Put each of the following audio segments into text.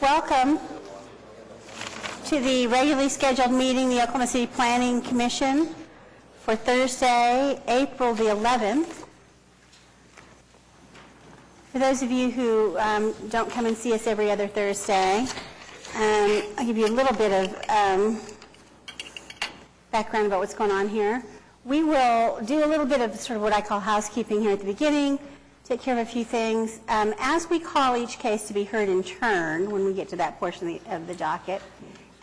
Welcome to the regularly scheduled meeting of the Oklahoma City Planning Commission for Thursday, April the 11th. For those of you who don't come and see us every other Thursday, I'll give you a little bit of background about what's going on here. We will do a little bit of sort of what I call housekeeping here at the beginning, take care of a few things. As we call each case to be heard in turn, when we get to that portion of the docket,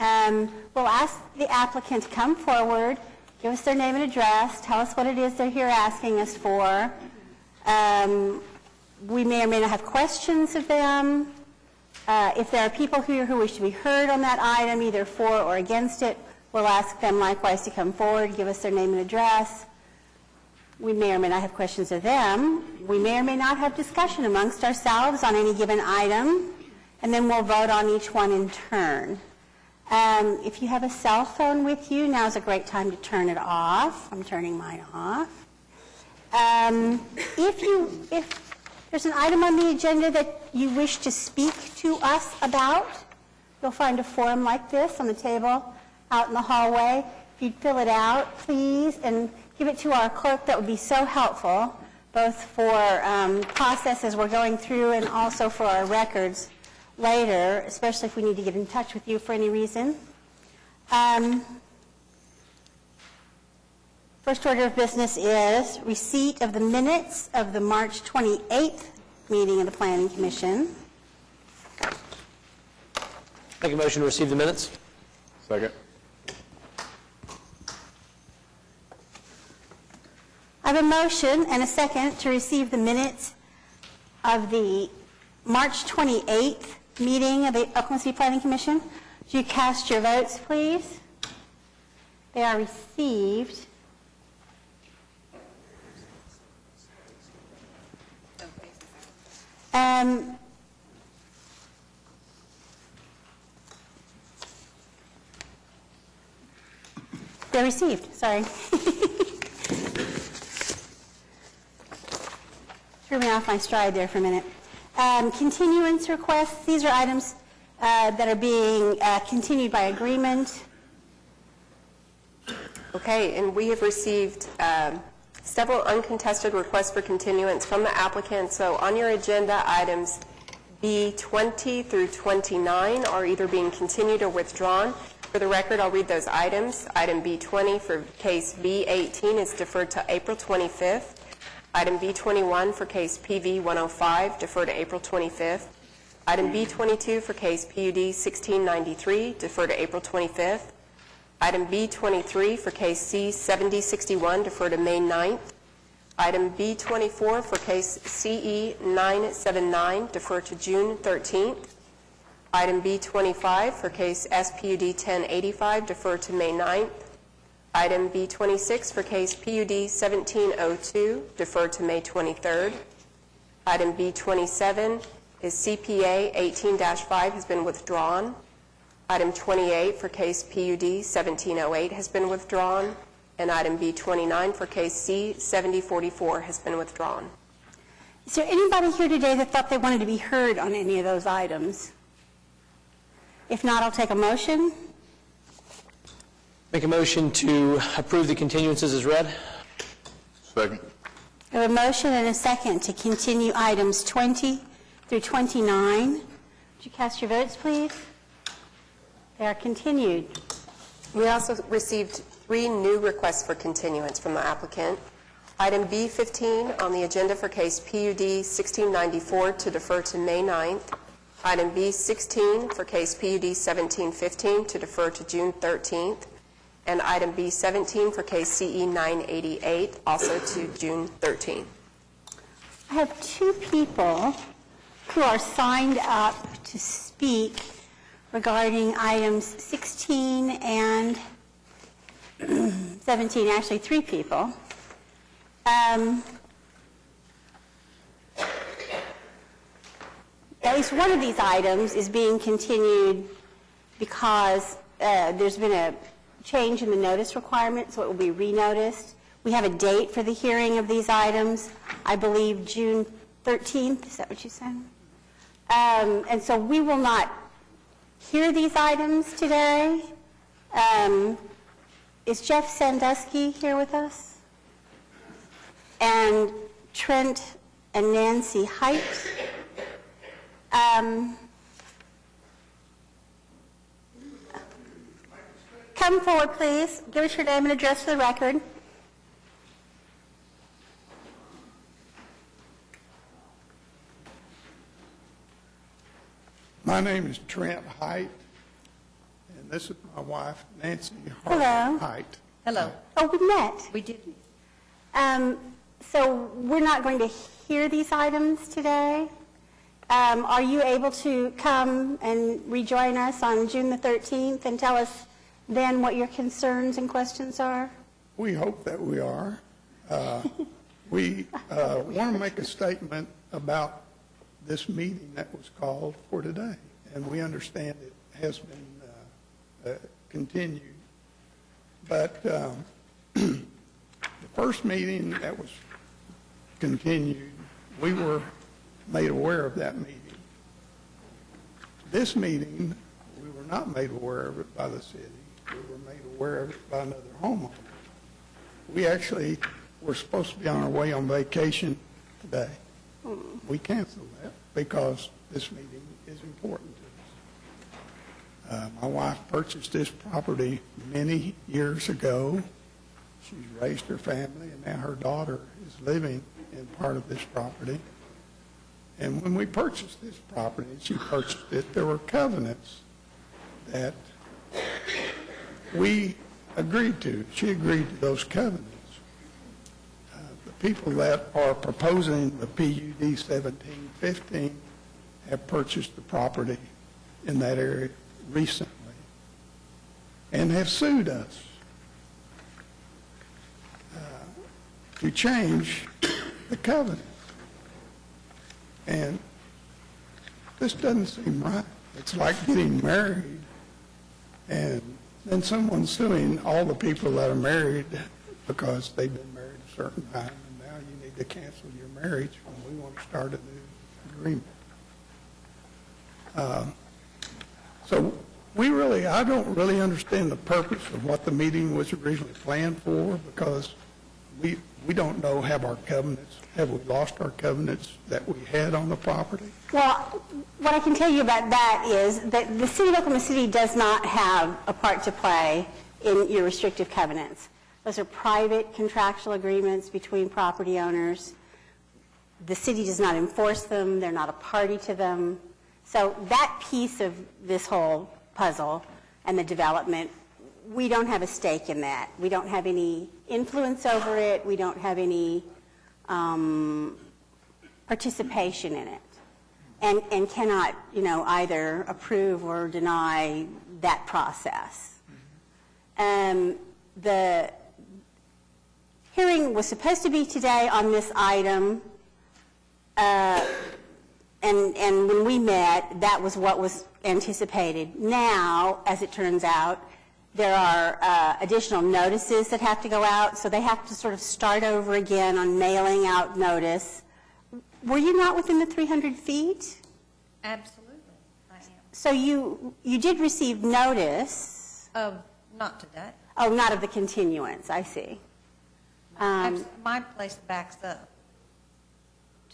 we'll ask the applicant to come forward, give us their name and address, tell us what it is they're here asking us for. We may or may not have questions of them. If there are people here who wish to be heard on that item, either for or against it, we'll ask them likewise to come forward, give us their name and address. We may or may not have questions of them. We may or may not have discussion amongst ourselves on any given item, and then we'll vote on each one in turn. If you have a cell phone with you, now's a great time to turn it off. I'm turning mine off. If there's an item on the agenda that you wish to speak to us about, you'll find a form like this on the table out in the hallway. If you'd fill it out, please, and give it to our clerk, that would be so helpful, both for process as we're going through and also for our records later, especially if we need to get in touch with you for any reason. First order of business is receipt of the minutes of the March 28th meeting of the Planning Commission. Make a motion to receive the minutes. Second. I have a motion and a second to receive the minutes of the March 28th meeting of the Oklahoma City Planning Commission. Would you cast your votes, please? They are received. They're received, sorry. Threw me off my stride there for a minute. Continuance requests, these are items that are being continued by agreement. Okay, and we have received several uncontested requests for continuance from the applicant. So on your agenda, items B20 through 29 are either being continued or withdrawn. For the record, I'll read those items. Item B20 for case B18 is deferred to April 25th. Item B21 for case PV 105, deferred to April 25th. Item B22 for case PUD 1693, deferred to April 25th. Item B23 for case C 7061, deferred to May 9th. Item B24 for case CE 979, deferred to June 13th. Item B25 for case SPUD 1085, deferred to May 9th. Item B26 for case PUD 1702, deferred to May 23rd. Item B27 is CPA 18-5 has been withdrawn. Item 28 for case PUD 1708 has been withdrawn. And item B29 for case C 7044 has been withdrawn. Is there anybody here today that thought they wanted to be heard on any of those items? If not, I'll take a motion. Make a motion to approve the continuances as read. Second. I have a motion and a second to continue items 20 through 29. Would you cast your votes, please? They are continued. We also received 3 new requests for continuance from the applicant. Item B15 on the agenda for case PUD 1694 to defer to May 9th. Item B16 for case PUD 1715 to defer to June 13th. And item B17 for case CE 988 also to June 13th. I have 2 people who are signed up to speak regarding items 16 and 17, actually 3 people. At least one of these items is being continued because there's been a change in the notice requirement, so it will be renoticed. We have a date for the hearing of these items, I believe June 13th. Is that what you said? And so we will not hear these items today. Is Jeff Sandusky here with us? And Trent and Nancy Height. Come forward, please. Give us your name and address for the record. My name is Trent Height, and this is my wife, Nancy Hello. Height. Hello. Oh, we met. We did. So we're not going to hear these items today. Are you able to come and rejoin us on June the 13th and tell us then what your concerns and questions are? We hope that we are. We want to make a statement about this meeting that was called for today, and we understand it has been continued. But the first meeting that was continued, we were made aware of that meeting. This meeting, we were not made aware of it by the city. We were made aware of it by another homeowner. We actually were supposed to be on our way on vacation today. We canceled that because this meeting is important to us. My wife purchased this property many years ago. She's raised her family, and now her daughter is living in part of this property. And when we purchased this property, and she purchased it, there were covenants that we agreed to. She agreed to those covenants. The people that are proposing the PUD 1715 have purchased the property in that area recently and have sued us to change the covenants. And this doesn't seem right. It's like getting married and then someone suing all the people that are married because they've been married a certain time, and now you need to cancel your marriage when we want to start a new agreement. So I don't really understand the purpose of what the meeting was originally planned for, because we don't know, have we lost our covenants that we had on the property? Well, what I can tell you about that is that the City of Oklahoma City does not have a part to play in your restrictive covenants. Those are private contractual agreements between property owners. The city does not enforce them. They're not a party to them. So that piece of this whole puzzle and the development, we don't have a stake in that. We don't have any influence over it. We don't have any participation in it, and cannot, either approve or deny that process. The hearing was supposed to be today on this item, and when we met, that was what was anticipated. Now, as it turns out, there are additional notices that have to go out, so they have to sort of start over again on mailing out notice. Were you not within the 300 feet? Absolutely, I am. So you did receive notice? Not today. Oh, not of the continuance, I see. My place backs up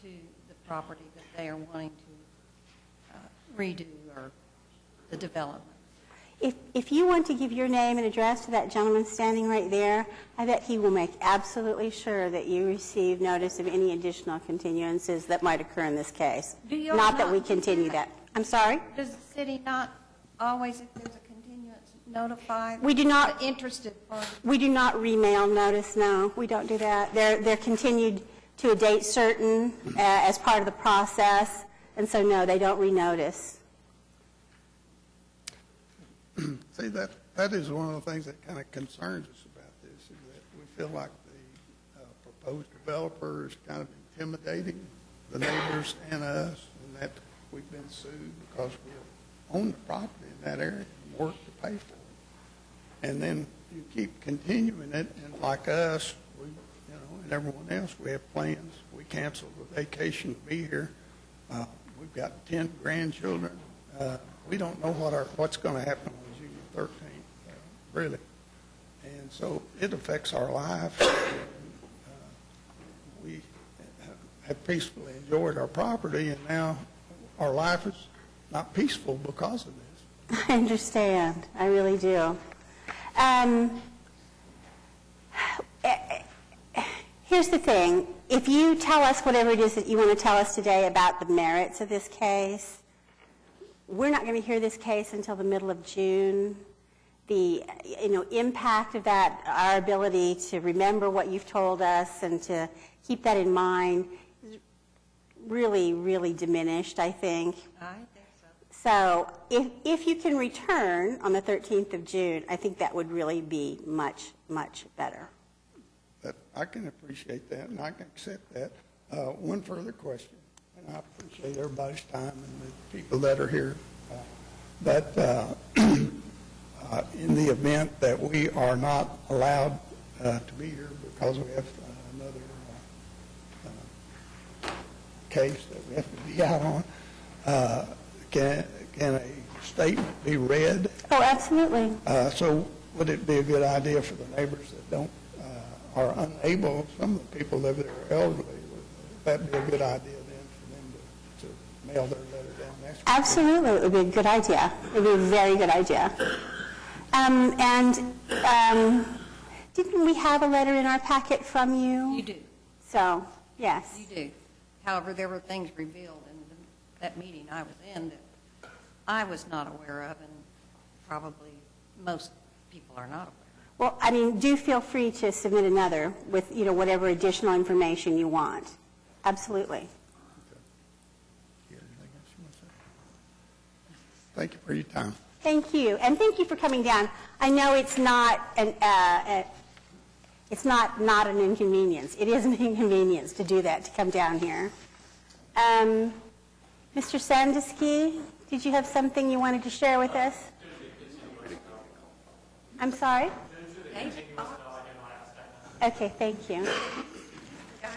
to the property that they are wanting to redo, or the development. If you want to give your name and address to that gentleman standing right there, I bet he will make absolutely sure that you receive notice of any additional continuances that might occur in this case. Do you Not that not we do continue that? that. I'm sorry? Does the city not always, if there's a continuance, notify We do not. the interested party? We do not remail notice, no. We don't do that. They're continued to a date certain as part of the process, and so no, they don't renotice. See, that is one of the things that kind of concerns us about this, is that we feel like the proposed developer is kind of intimidating the neighbors and us, and that we've been sued because we own the property in that area and work to pay for it. And then you keep continuing it, and like us, and everyone else, we have plans. We canceled the vacation to be here. We've got 10 grandchildren. we don't know what's going to happen on June 13th, really. And so it affects our life. We have peacefully enjoyed our property, and now our life is not peaceful because of this. I understand. I really do. Here's the thing. If you tell us whatever it is that you want to tell us today about the merits of this case, we're not going to hear this case until the middle of June. The impact of that, our ability to remember what you've told us and to keep that in mind is really, really diminished, I think. I think so. So if you can return on the 13th of June, I think that would really be much, much better. I can appreciate that, and I can accept that. One further question, and I appreciate everybody's time and the people that are here. But in the event that we are not allowed to be here because we have another case that we have to be out on, can a statement be read? Oh, absolutely. So would it be a good idea for the neighbors that are unable, some of the people live there are elderly, would that be a good idea then for them to mail their letter down next week? Absolutely, it would be a good idea. It would be a very good idea. Didn't we have a letter in our packet from you? You do. So, yes. You do. However, there were things revealed in that meeting I was in that I was not aware of, and probably most people are not aware. Well, I mean, do feel free to submit another with, whatever additional information you want. Absolutely. Thank you for your time. Thank you, and thank you for coming down. I know it's not an inconvenience. It is an inconvenience to do that, to come down here. Mr. Sandusky, did you have something you wanted to share with us? I'm sorry? Okay, thank you.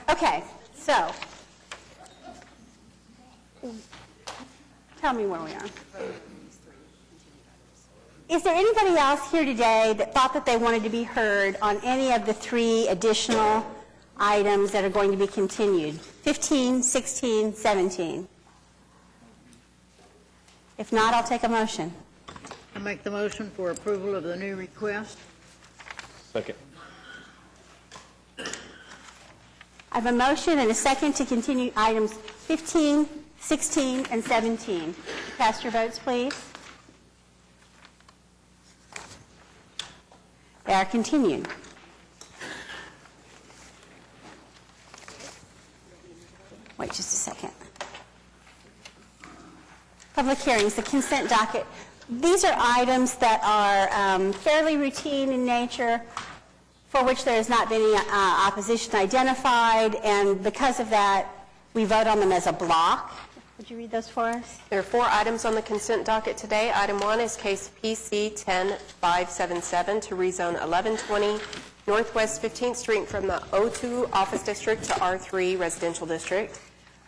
Okay, so, tell me where we are. Is there anybody else here today that thought that they wanted to be heard on any of the 3 additional items that are going to be continued? 15, 16, 17? If not, I'll take a motion. I make the motion for approval of the new request. Second. I have a motion and a second to continue items 15, 16, and 17. Cast your votes, please. They are continued. Wait just a second. Public hearings, the consent docket. These are items that are fairly routine in nature, for which there has not been any opposition identified, and because of that, we vote on them as a block. Would you read those for us? There are 4 items on the consent docket today. Item 1 is case PC 10577 to rezone 1120 Northwest 15th Street from the O2 Office District to R3 Residential District.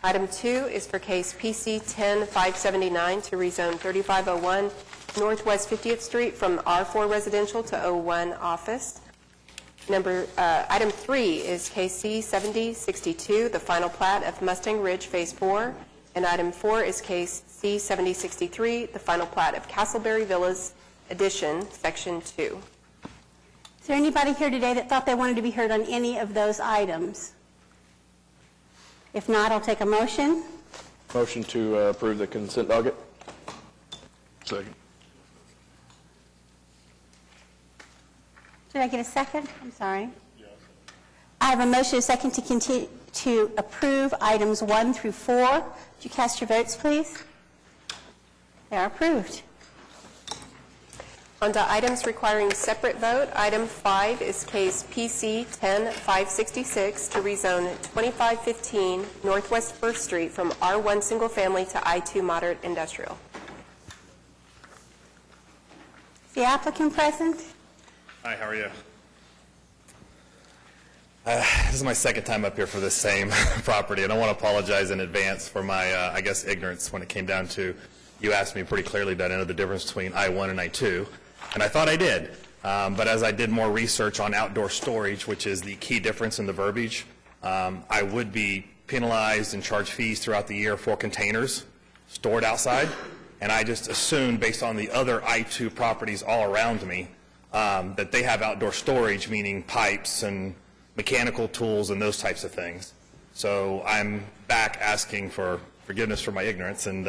Item 2 is for case PC 10579 to rezone 3501 Northwest 50th Street from R4 Residential to O1 Office. Item 3 is case C7062, the final plat of Mustang Ridge Phase 4. And item 4 is case C7063, the final plat of Castleberry Villas Addition, Section 2. Is there anybody here today that thought they wanted to be heard on any of those items? If not, I'll take a motion. Motion to approve the consent docket. Second. Did I get a second? I'm sorry. I have a motion and a second to continue to approve items 1 through 4. Would you cast your votes, please? They are approved. On to items requiring separate vote. Item 5 is case PC 10566 to rezone 2515 Northwest 1st Street from R1 Single Family to I2 Moderate Industrial. Is the applicant present? Hi, how are you? This is my second time up here for this same property, and I want to apologize in advance for my, ignorance when it came down to you asked me pretty clearly that I know the difference between I-1 and I-2, and I thought I did. But as I did more research on outdoor storage, which is the key difference in the verbiage, I would be penalized and charged fees throughout the year for containers stored outside. And I just assumed, based on the other I-2 properties all around me, that they have outdoor storage, meaning pipes and mechanical tools and those types of things. So I'm back asking for forgiveness for my ignorance and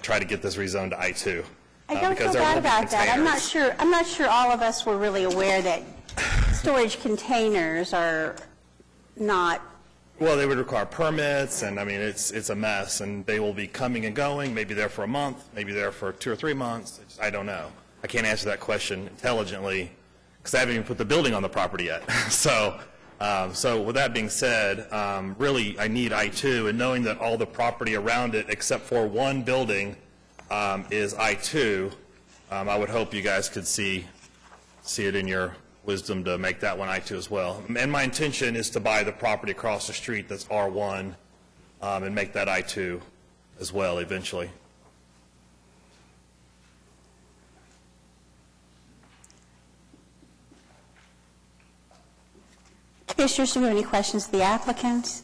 try to get this rezoned to I-2. I don't feel bad about that. I'm not sure all of us were really aware that storage containers are not. Well, they would require permits, and I mean, it's a mess, and they will be coming and going, maybe there for a month, maybe there for 2 or 3 months. I don't know. I can't answer that question intelligently because I haven't even put the building on the property yet. So with that being said, really I need I-2, and knowing that all the property around it except for one building is I-2, I would hope you guys could see it in your wisdom to make that one I-2 as well. And my intention is to buy the property across the street that's R1 and make that I-2 as well eventually. Commissioners, do we have any questions of the applicant? Is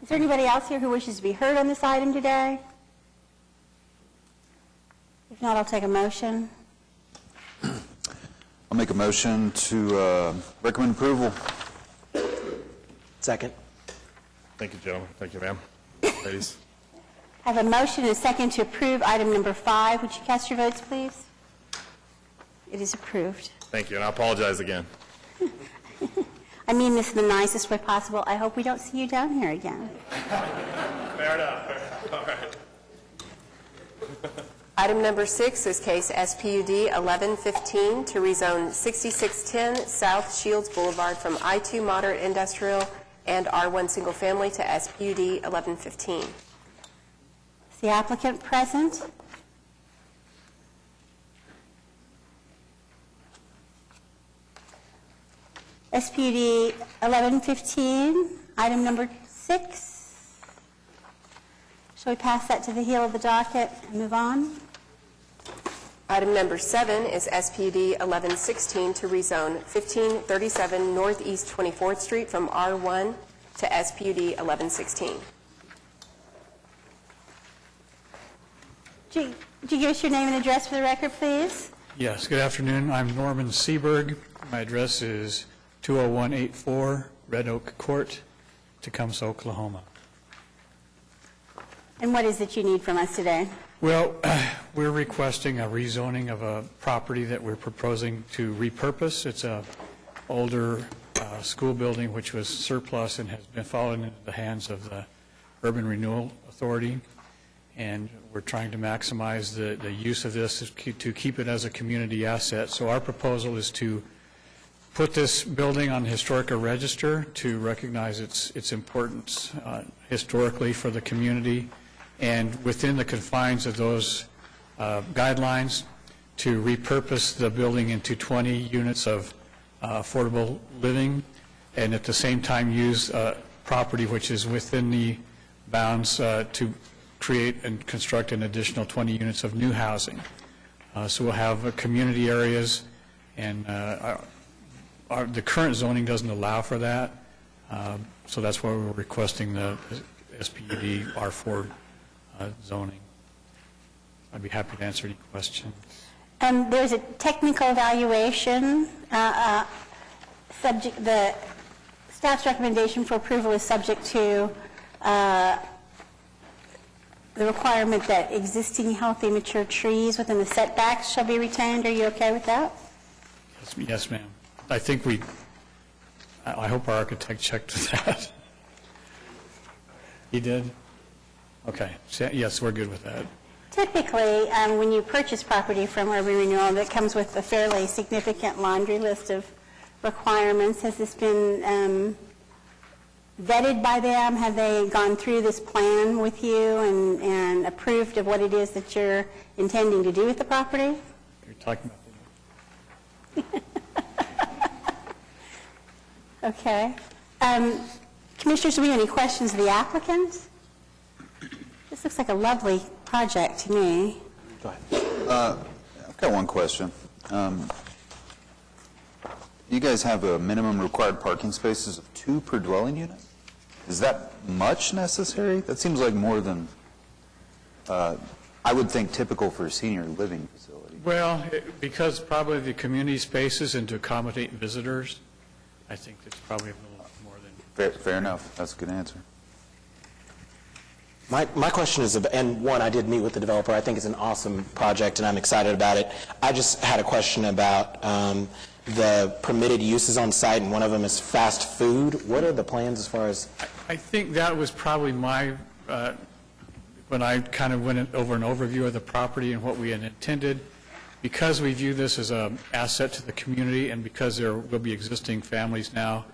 there anybody else here who wishes to be heard on this item today? If not, I'll take a motion. I'll make a motion to recommend approval. Second. Thank you, gentlemen. Thank you, ma'am. Ladies. I have a motion and a second to approve item number 5. Would you cast your votes, please? It is approved. Thank you, and I apologize again. I mean this in the nicest way possible. I hope we don't see you down here again. Fair enough. All right. Item number 6 is case SPUD 1115 to rezone 6610 South Shields Boulevard from I-2 moderate industrial and R1 single family to SPUD 1115. Is the applicant present? SPUD 1115, item number 6. Shall we pass that to the heel of the docket and move on? Item number 7 is SPUD 1116 to rezone 1537 Northeast 24th Street from R1 to SPUD 1116. Would you give us your name and address for the record, please? Yes, good afternoon. I'm Norman Seberg. My address is 20184 Red Oak Court, Tecumseh, Oklahoma. And what is it you need from us today? Well, we're requesting a rezoning of a property that we're proposing to repurpose. It's a older school building which was surplus and has been fallen into the hands of the Urban Renewal Authority. And we're trying to maximize the use of this to keep it as a community asset. So our proposal is to put this building on the historical register to recognize its importance historically for the community, and within the confines of those guidelines to repurpose the building into 20 units of affordable living, and at the same time use property which is within the bounds to create and construct an additional 20 units of new housing. So we'll have community areas, and the current zoning doesn't allow for that, so that's why we're requesting the SPUD R4 zoning. I'd be happy to answer any questions. There's a technical evaluation. The staff's recommendation for approval is subject to the requirement that existing healthy mature trees within the setbacks shall be retained. Are you okay with that? Yes, ma'am. I think I hope our architect checked that. He did? Okay. So, yes, we're good with that. Typically, when you purchase property from Urban Renewal, that comes with a fairly significant laundry list of requirements. Has this been vetted by them? Have they gone through this plan with you and approved of what it is that you're intending to do with the property? You're talking about Okay. Commissioners, do we have any questions of the applicant? This looks like a lovely project to me. Go ahead. I've got one question. You guys have a minimum required parking spaces of 2 per dwelling unit? Is that much necessary? That seems like more than, I would think, typical for a senior living facility. Well, because probably the community spaces and to accommodate visitors, I think it's probably a little more than... Fair enough. That's a good answer. My question is, and one, I did meet with the developer. I think it's an awesome project, and I'm excited about it. I just had a question about the permitted uses on site, and one of them is fast food. What are the plans as far as... I think that was probably my, when I kind of went over an overview of the property and what we had intended. Because we view this as an asset to the community and because there will be existing families now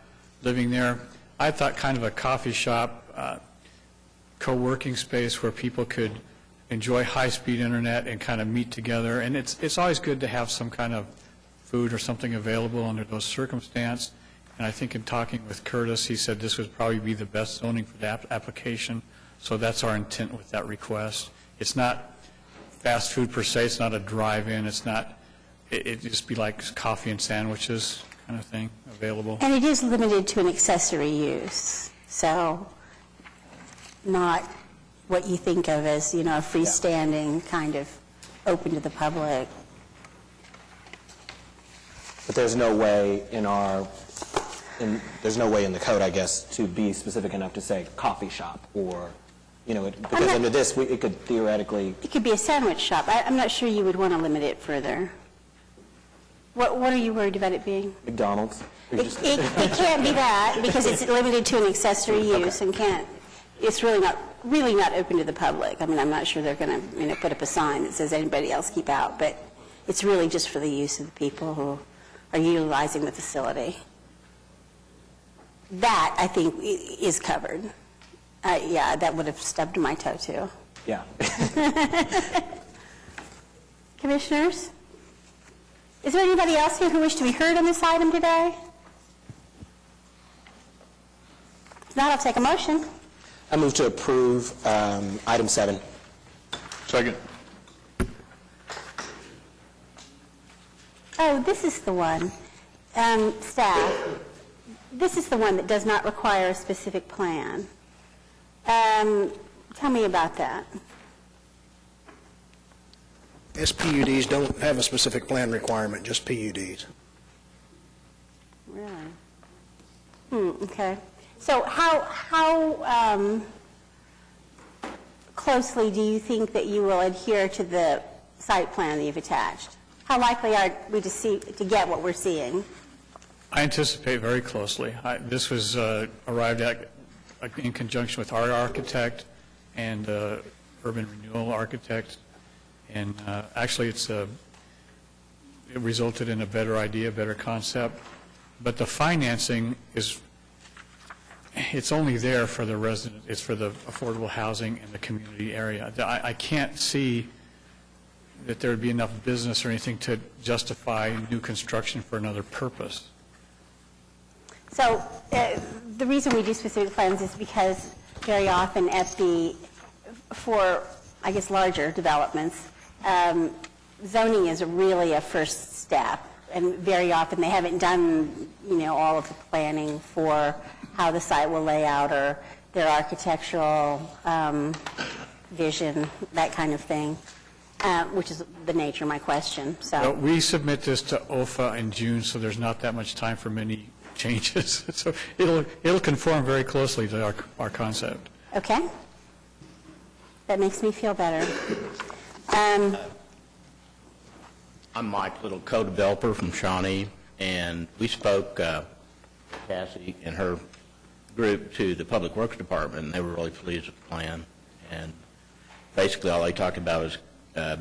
living there, I thought kind of a coffee shop, co-working space where people could enjoy high-speed internet and kind of meet together. And it's always good to have some kind of food or something available under those circumstances. And I think in talking with Curtis, he said this would probably be the best zoning for the application. So that's our intent with that request. It's not fast food per se. It's not a drive-in. It's not, it'd just be like coffee and sandwiches kind of thing available. And it is limited to an accessory use, so not what you think of as, you know, a freestanding kind of open to the public. But there's no way in there's no way in the code, I guess, to be specific enough to say coffee shop or, you know, because under this, it could theoretically... It could be a sandwich shop. I'm not sure you would want to limit it further. What are you worried about it being? McDonald's? It can't be that because it's limited to an accessory use and can't, it's really not open to the public. I mean, I'm not sure they're going to, you know, put up a sign that says anybody else keep out, but it's really just for the use of the people who are utilizing the facility. That, I think, is covered. Yeah, that would have stubbed my toe, too. Yeah. Commissioners? Is there anybody else here who wish to be heard on this item today? If not, I'll take a motion. I move to approve item 7. Second. Oh, this is the one. Staff, this is the one that does not require a specific plan. Tell me about that. SPUDs don't have a specific plan requirement, just PUDs. Really? Okay. So how closely do you think that you will adhere to the site plan that you've attached? How likely are we to get what we're seeing? I anticipate very closely. This was arrived at in conjunction with our architect and urban renewal architect, and actually it resulted in a better idea, better concept. But the financing it's only there for the resident. It's for the affordable housing in the community area. I can't see that there would be enough business or anything to justify new construction for another purpose. So the reason we do specific plans is because very often for, I guess, larger developments, zoning is really a first step. And very often they haven't done, you know, all of the planning for how the site will lay out or their architectural vision, that kind of thing, which is the nature of my question. So we submit this to OFA in June, so there's not that much time for many changes. So it'll conform very closely to our concept. Okay. That makes me feel better. I'm Mike Little, co-developer from Shawnee, and we spoke, Cassie and her group, to the Public Works Department, and they were really pleased with the plan. And basically all they talked about was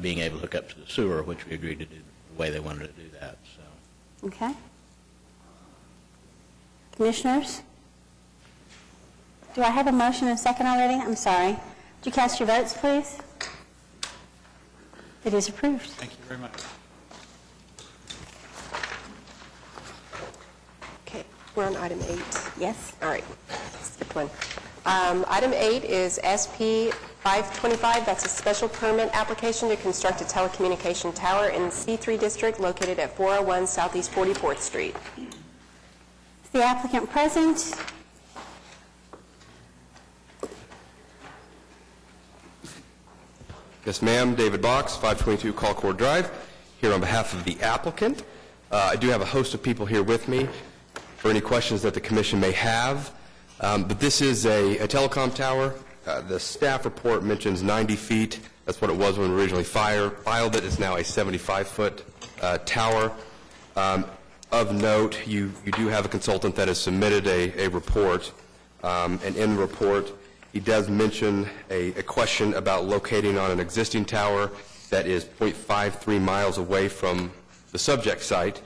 being able to hook up to the sewer, which we agreed to do the way they wanted to do that. So. Okay. Commissioners? Do I have a motion and a second already? I'm sorry. Would you cast your votes, please? It is approved. Thank you very much. Okay, we're on item 8. Yes. All right, skip one. Item 8 is SP 525, that's a special permit application to construct a telecommunication tower in the C3 district located at 401 Southeast 44th Street. Is the applicant present? Yes, ma'am. David Box, 522 Colcord Drive, here on behalf of the applicant. I do have a host of people here with me for any questions that the commission may have. But this is a telecom tower. The staff report mentions 90 feet. That's what it was when we originally filed it. It's now a 75-foot tower. Of note, you do have a consultant that has submitted a report. And in the report, he does mention a question about locating on an existing tower that is 0.53 miles away from the subject site.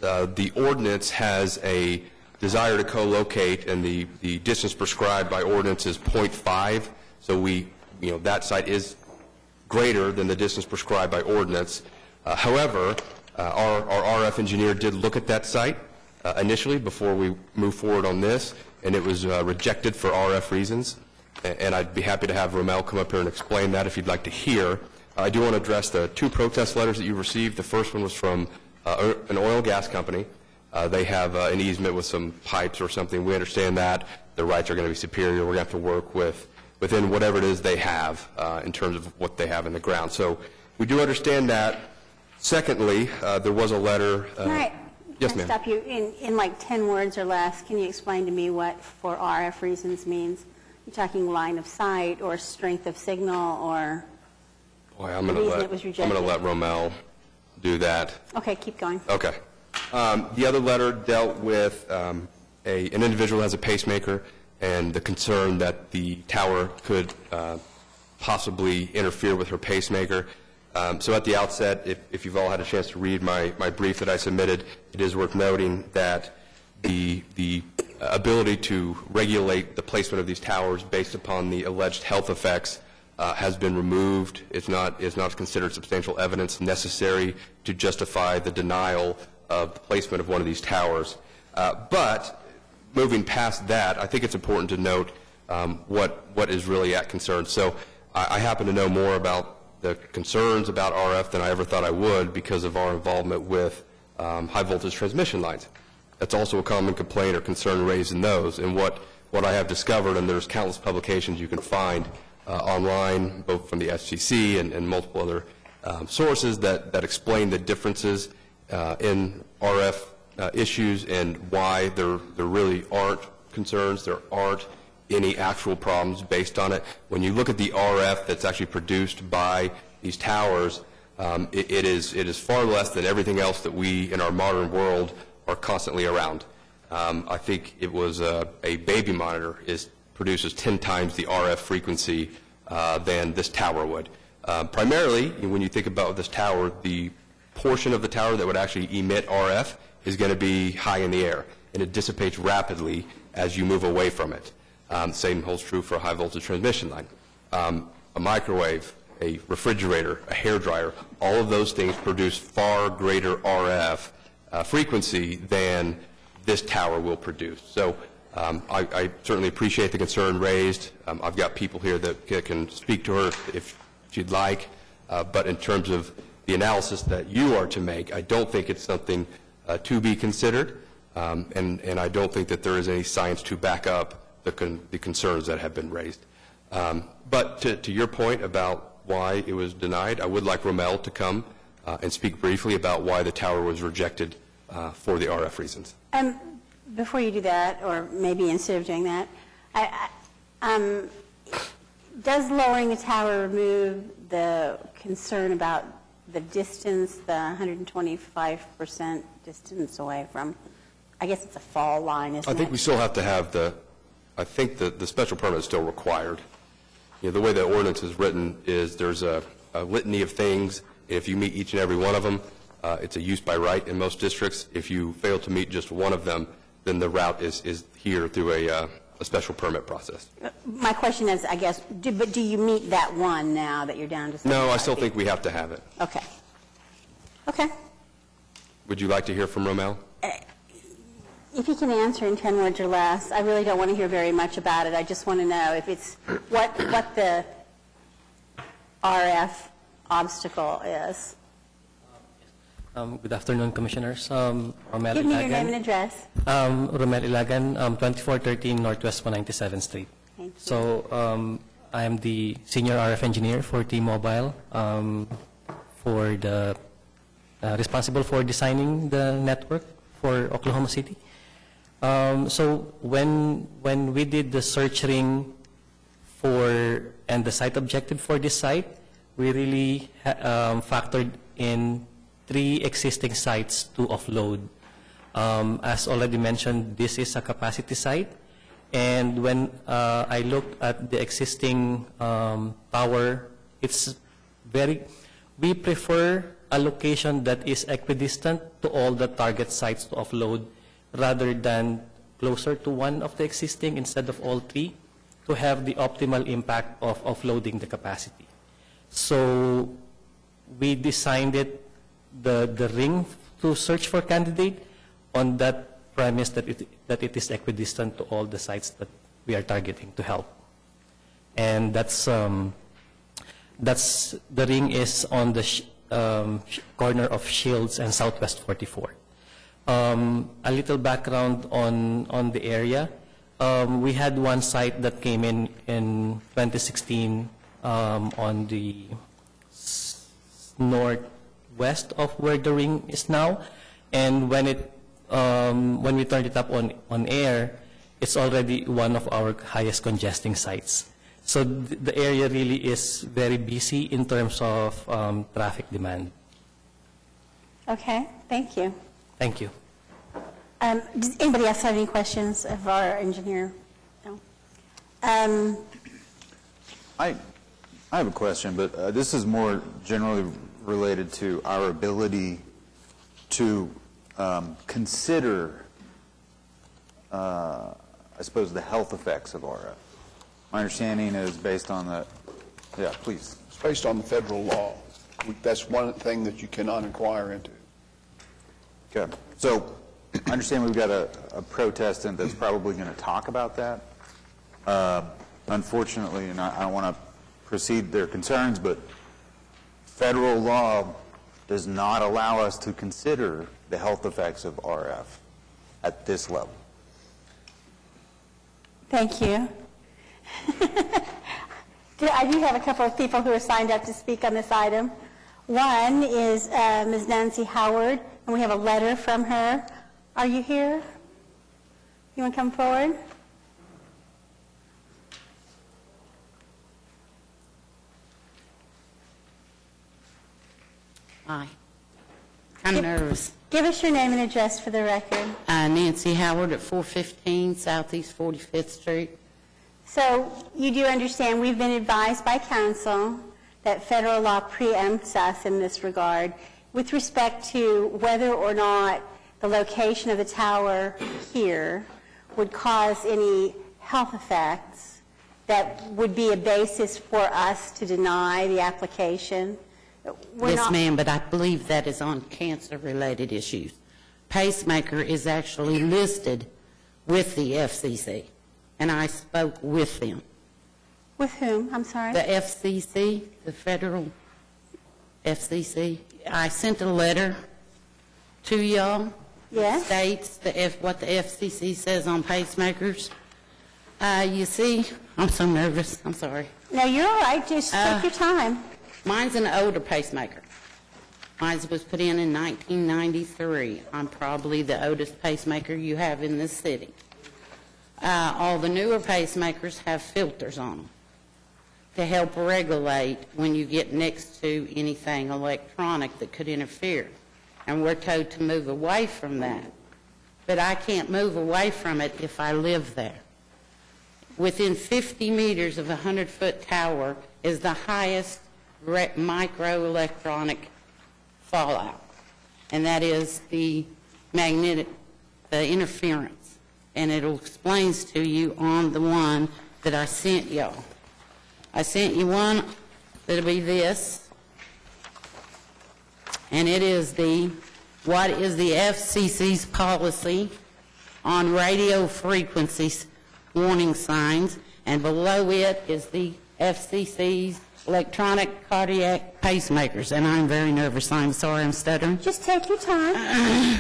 The ordinance has a desire to co-locate, and the distance prescribed by ordinance is 0.5. So that site is greater than the distance prescribed by ordinance. However, our RF engineer did look at that site initially before we moved forward on this, and it was rejected for RF reasons. And I'd be happy to have Romel come up here and explain that if you'd like to hear. I do want to address the 2 protest letters that you received. The first one was from an oil and gas company. They have an easement with some pipes or something. We understand that. Their rights are going to be superior. We're going to have to work within whatever it is they have in terms of what they have in the ground. So we do understand that. Secondly, there was a letter. Yes, ma'am. Can I stop you? In like 10 words or less, can you explain to me what for RF reasons means? You're talking line of sight or strength of signal or Boy, I'm going to let Romel do that. Okay, keep going. Okay. The other letter dealt with an individual who has a pacemaker and the concern that the tower could possibly interfere with her pacemaker. So at the outset, if you've all had a chance to read my brief that I submitted, it is worth noting that the ability to regulate the placement of these towers based upon the alleged health effects has been removed. It's not considered substantial evidence necessary to justify the denial of the placement of one of these towers. But moving past that, I think it's important to note what is really at concern. So I happen to know more about the concerns about RF than I ever thought I would because of our involvement with high voltage transmission lines. That's also a common complaint or concern raised in those. And what I have discovered, and there's countless publications you can find online, both from the FCC and multiple other sources that explain the differences in RF issues and why there really aren't concerns. There aren't any actual problems based on it. When you look at the RF that's actually produced by these towers, it is far less than everything else that we in our modern world are constantly around. I think it was a baby monitor produces 10 times the RF frequency than this tower would. Primarily, when you think about this tower, the portion of the tower that would actually emit RF is going to be high in the air, and it dissipates rapidly as you move away from it. Same holds true for a high voltage transmission line. A microwave, a refrigerator, a hairdryer, all of those things produce far greater RF frequency than this tower will produce. So I certainly appreciate the concern raised. I've got people here that can speak to her if she'd like, but in terms of the analysis that you are to make, I don't think it's something to be considered, and I don't think that there is any science to back up the concerns that have been raised. But to your point about why it was denied, I would like Romel to come and speak briefly about why the tower was rejected for the RF reasons. Before you do that, or maybe instead of doing that, does lowering the tower remove the concern about the distance, the 125% distance away from, I guess it's a fall line, isn't it? I think we still have to have I think the special permit is still required. You know, the way the ordinance is written is there's a litany of things. If you meet each and every one of them, it's a use by right in most districts. If you fail to meet just one of them, then the route is here through a special permit process. My question is, I guess, do you meet that one now that you're down to 75 No, I still feet? think we have to have it. Okay. Okay. Would you like to hear from Romel? If you can answer in 10 words or less, I really don't want to hear very much about it. I just want to know if it's what the RF obstacle is. Good afternoon, Commissioners. Romel Give me your Ilagan. name and address. Romel Ilagan, 2413 Northwest 197th Street. Thank you. So I am the Senior RF Engineer for T-Mobile, for the responsible for designing the network for Oklahoma City. So when we did the search ring and the site objective for this site, we really factored in 3 existing sites to offload. As already mentioned, this is a capacity site, and when I looked at the existing power, we prefer a location that is equidistant to all the target sites to offload, rather than closer to one of the existing instead of all 3, to have the optimal impact of offloading the capacity. So we designed the ring to search for candidate on that premise that it is equidistant to all the sites that we are targeting to help. And that's the ring is on the corner of Shields and Southwest 44. A little background on the area. We had one site that came in 2016 on the northwest of where the ring is now, and when we turned it up on air, it's already one of our highest congesting sites. So the area really is very busy in terms of traffic demand. Okay, thank you. Thank you. Does anybody else have any questions of our engineer? No. I have a question, but this is more generally related to our ability to consider, I suppose, the health effects of RF. My understanding is based on the, yeah, please. It's based on the federal law. That's one thing that you cannot inquire into. Okay. So I understand we've got a protestant that's probably going to talk about that. Unfortunately, and I don't want to precede their concerns, but federal law does not allow us to consider the health effects of RF at this level. Thank you. I do have a couple of people who are signed up to speak on this item. One is Ms. Nancy Howard, and we have a letter from her. Are you here? You want to come forward? Hi. Kind of nervous. Give us your name and address for the record. Nancy Howard at 415 Southeast 45th Street. So you do understand we've been advised by council that federal law preempts us in this regard with respect to whether or not the location of the tower here would cause any health effects that would be a basis for us to deny the application. Yes, ma'am, but I believe that is on cancer-related issues. Pacemaker is actually listed with the FCC, and I spoke with them. With whom? I'm sorry? The FCC, the federal FCC. I sent a letter to y'all. Yes. States what the FCC says on pacemakers. You see, I'm so nervous. I'm sorry. No, you're all right. Just take your time. Mine's an older pacemaker. Mine was put in 1993. I'm probably the oldest pacemaker you have in this city. All the newer pacemakers have filters on them to help regulate when you get next to anything electronic that could interfere. And we're told to move away from that. But I can't move away from it if I live there. Within 50 meters of a 100-foot tower is the highest microelectronic fallout, and that is the interference, and it explains to you on the one that I sent y'all. I sent you one that'll be this, and it is what is the FCC's policy on radio frequencies warning signs, and below it is the FCC's electronic cardiac pacemakers, and I'm very nervous. I'm sorry, I'm stuttering. Just take your time.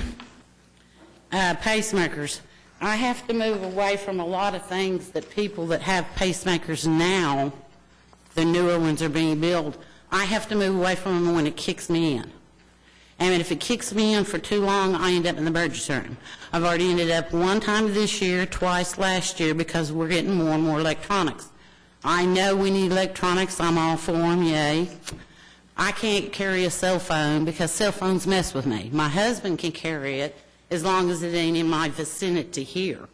Pacemakers. I have to move away from a lot of things that people that have pacemakers now, the newer ones are being built, I have to move away from them when it kicks me in. And if it kicks me in for too long, I end up in the emergency room. I've already ended up one time this year, twice last year, because we're getting more and more electronics. I know we need electronics. I'm all for them, yay. I can't carry a cell phone because cell phones mess with me. My husband can carry it as long as it ain't in my vicinity here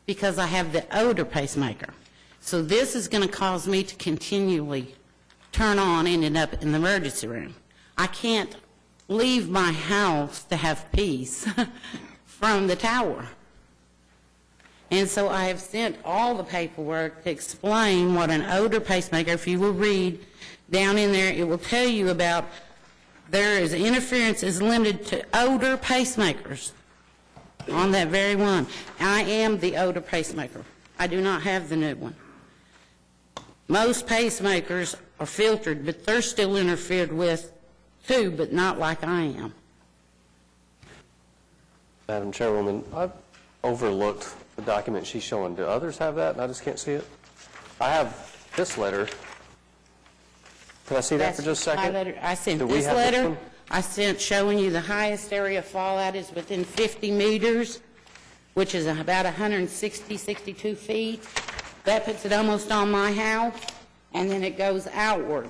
because I have the odor pacemaker. So this is going to cause me to continually turn on and end up in the emergency room. I can't leave my house to have peace from the tower. And so I have sent all the paperwork to explain what an odor pacemaker, if you will read down in there, it will tell you about there is interference is limited to odor pacemakers on that very one. I am the odor pacemaker. I do not have the new one. Most pacemakers are filtered, but they're still interfered with too, but not like I am. Madam Chairwoman, I've overlooked the document she's showing. Do others have that and I just can't see it? I have this letter. Can I see that for just a second? My letter. I sent Do we this have letter. one? I sent showing you the highest area of fallout is within 50 meters, which is about 160, 62 feet. That puts it almost on my house, and then it goes outwards.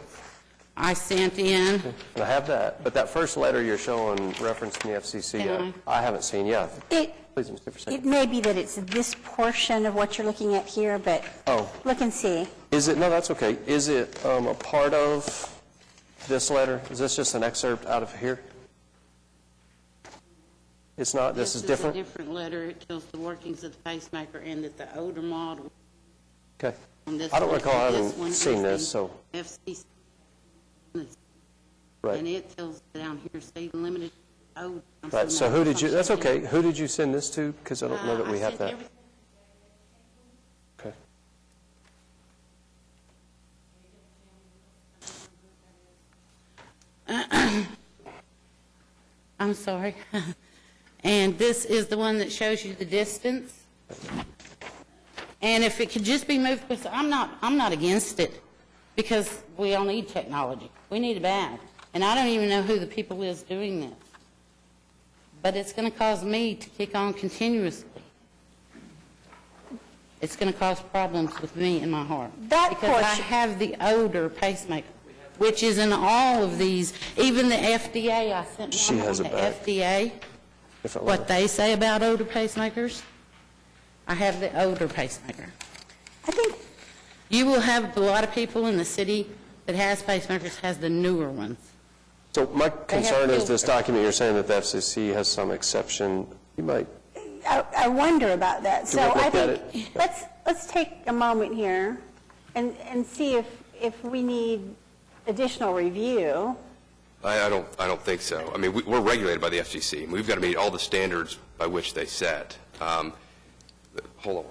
I sent in. I have that, but that first letter you're showing referencing the FCC, I haven't seen yet. Please, Mr. Secretary. It may be that it's this portion of what you're looking at here, but look and see. Is it, no, that's okay. Is it a part of this letter? Is this just an excerpt out of here? It's not? This is different? This is a different letter. It tells the workings of the pacemaker and that the odor model. Okay. I don't recall having seen this, so. FCC. Right. And it tells down here, state limited odor. Right, so who did you, that's okay. Who did you send this to? Because I don't know that we have that. Okay. I'm sorry. And this is the one that shows you the distance. And if it could just be moved, because I'm not against it, because we all need technology. We need it bad. And I don't even know who the people is doing this. But it's going to cause me to kick on continuously. It's going to cause problems with me in my heart. Because I have the odor pacemaker, which is in all of these. Even the FDA, I sent one on the FDA, what they say about odor pacemakers. I have the odor pacemaker. I think you will have a lot of people in the city that has pacemakers has the newer ones. So my concern is this document, you're saying that the FCC has some exception. You might. I wonder about that. Do So we I look at think let's take a moment here and see if we need additional review. I don't think so. I mean, we're regulated by the FCC. We've got to meet all the standards by which they set. Hold on.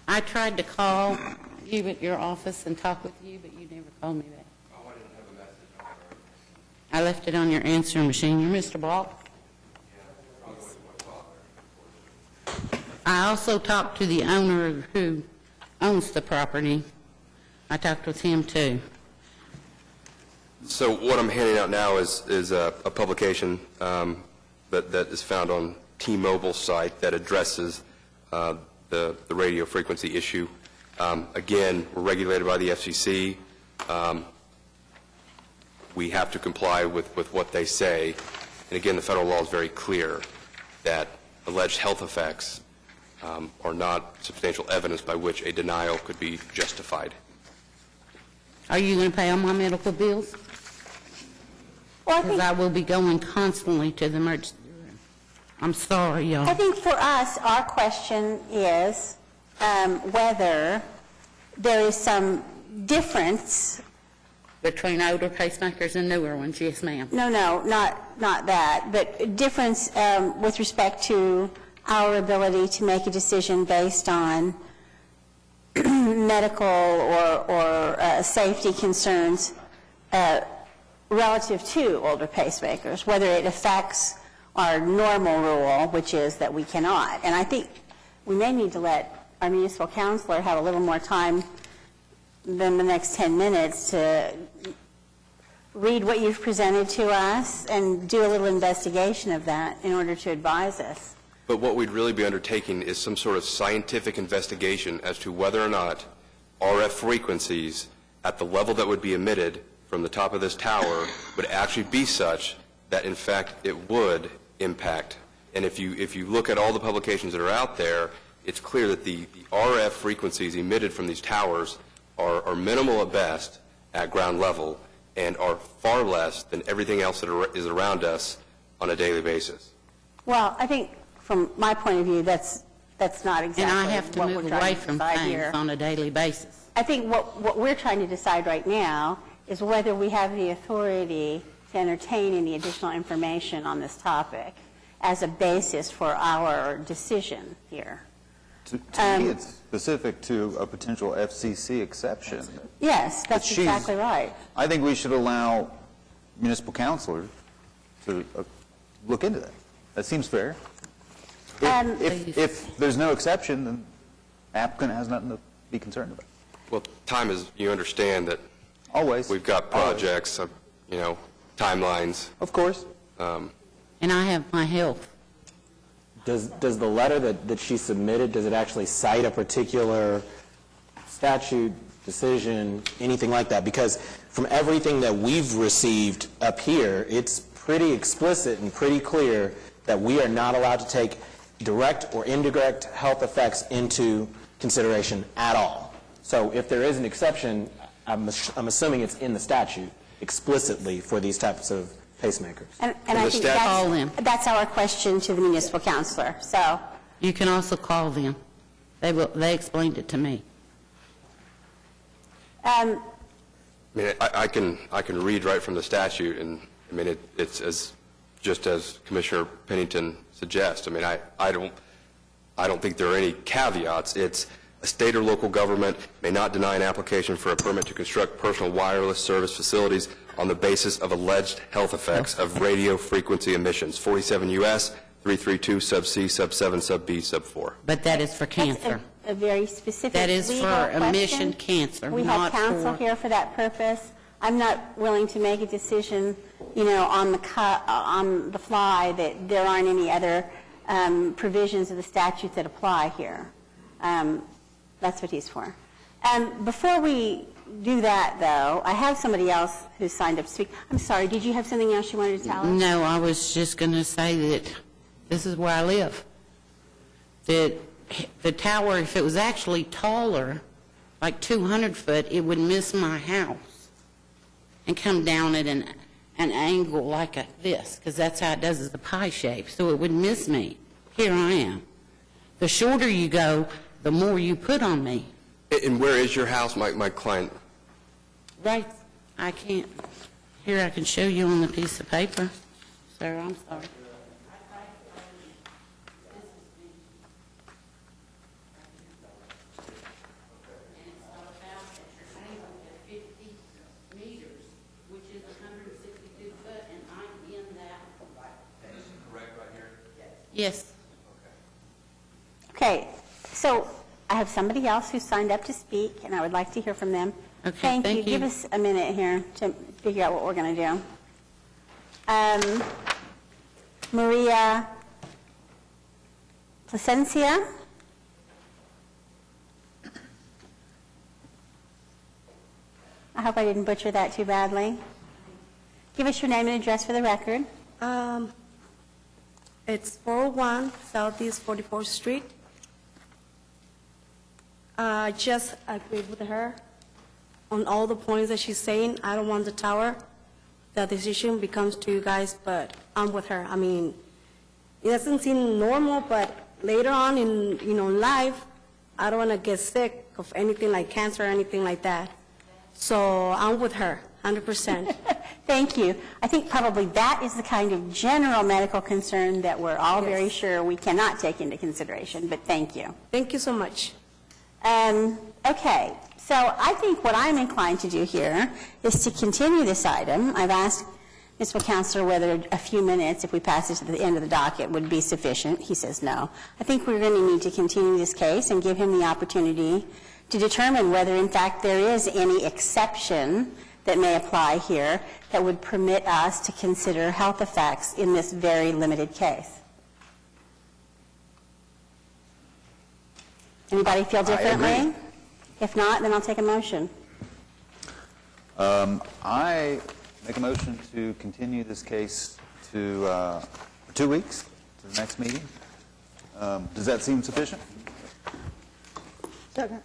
I tried to call you at your office and talk with you, but you never called me back. Oh, I didn't have a message. I left it on your answering machine. You're Mr. Block? I also talked to the owner who owns the property. I talked with him, too. So what I'm handing out now is a publication that is found on T-Mobile's site that addresses the radio frequency issue. Again, we're regulated by the FCC. We have to comply with what they say. And again, the federal law is very clear that alleged health effects are not substantial evidence by which a denial could be justified. Are you going to pay all my medical bills? Because I will be going constantly to the emergency room. I'm sorry, y'all. I think for us, our question is whether there is some difference between older pacemakers and newer ones. Yes, ma'am. No, not that, but difference with respect to our ability to make a decision based on medical or safety concerns relative to older pacemakers, whether it affects our normal rule, which is that we cannot. And I think we may need to let our municipal counselor have a little more time than the next 10 minutes to read what you've presented to us and do a little investigation of that in order to advise us. But what we'd really be undertaking is some sort of scientific investigation as to whether or not RF frequencies at the level that would be emitted from the top of this tower would actually be such that, in fact, it would impact. And if you look at all the publications that are out there, it's clear that the RF frequencies emitted from these towers are minimal at best at ground level and are far less than everything else that is around us on a daily basis. Well, I think from my point of view, that's not exactly And I have to what move we're trying away to from decide things here. on a daily basis. I think what we're trying to decide right now is whether we have the authority to entertain any additional information on this topic as a basis for our decision here. To me, it's specific to a potential FCC exception. Yes, that's exactly right. I think we should allow municipal counselor to look into that. That seems fair. If there's no exception, then applicant has nothing to be concerned about. Well, time is, you understand that always we've got projects, timelines. Of course. And I have my health. Does the letter that she submitted, does it actually cite a particular statute, decision, anything like that? Because from everything that we've received up here, it's pretty explicit and pretty clear that we are not allowed to take direct or indirect health effects into consideration at all. So if there is an exception, I'm assuming it's in the statute explicitly for these types of pacemakers. And I think that's our question to the municipal counselor. So you can also call them. They explained it to me. I mean, I can read right from the statute, and I mean it's just as Commissioner Pennington suggests. I mean, I don't think there are any caveats. It's a state or local government may not deny an application for a permit to construct personal wireless service facilities on the basis of alleged health effects of radio frequency emissions. 47 U.S. 332 sub C sub 7 sub B sub 4. But that is for cancer. That's a very specific That is legal for question. emission cancer. We have counsel here for that purpose. I'm not willing to make a decision, on the fly that there aren't any other provisions of the statute that apply here. That's what he's for. Before we do that, though, I have somebody else who signed up to speak. I'm sorry, did you have something else you wanted to tell us? No, I was just going to say that this is where I live. That the tower, if it was actually taller, like 200 foot, it would miss my house and come down at an angle like this, because that's how it does, is the pie shape. So it would miss me. Here I am. The shorter you go, the more you put on me. And where is your house, my client? Right. I can't. Here, I can show you on the piece of paper. Sir, I'm sorry. Yes. Okay, so I have somebody else who signed up to speak, and I would like to hear from them. Okay, thank you. thank you. Give us a minute here to figure out what we're going to do. Maria Placencia. I hope I didn't butcher that too badly. Give us your name and address for the record. It's 401 Southeast 44th Street. I just agree with her on all the points that she's saying. I don't want the tower. The decision becomes to you guys, but I'm with her. I mean, it doesn't seem normal, but later on in life, I don't want to get sick of anything like cancer or anything like that. So I'm with her, 100%. Thank you. I think probably that is the kind of general medical concern that we're all very sure we cannot take into consideration, but thank you. Thank you so much. Okay, so I think what I'm inclined to do here is to continue this item. I've asked Municipal Councilor whether a few minutes, if we pass it to the end of the docket, would be sufficient. He says no. I think we're going to need to continue this case and give him the opportunity to determine whether, in fact, there is any exception that may apply here that would permit us to consider health effects in this very limited case. Anybody feel differently? If not, then I'll take a motion. I make a motion to continue this case to for 2 weeks, to the next meeting. Does that seem sufficient? Second.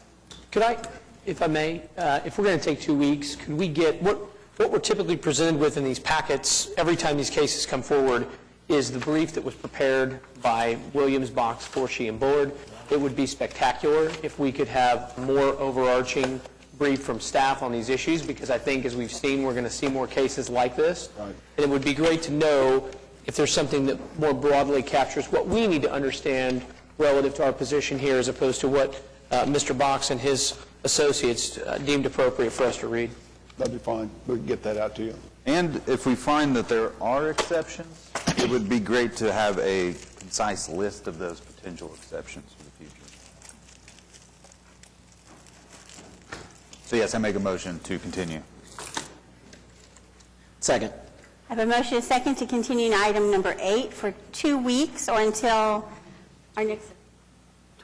Could I, if I may, if we're going to take 2 weeks, could we get, what we're typically presented with in these packets every time these cases come forward is the brief that was prepared by Williams, Box, Forshee, and Bullard. It would be spectacular if we could have more overarching brief from staff on these issues, because I think, as we've seen, we're going to see more cases like this. Right. And it would be great to know if there's something that more broadly captures what we need to understand relative to our position here, as opposed to what Mr. Box and his associates deemed appropriate for us to read. That'd be fine. We can get that out to you. And if we find that there are exceptions, it would be great to have a concise list of those potential exceptions for the future. So yes, I make a motion to continue. Second. I have a motion and a second to continue item number 8 for 2 weeks or until our next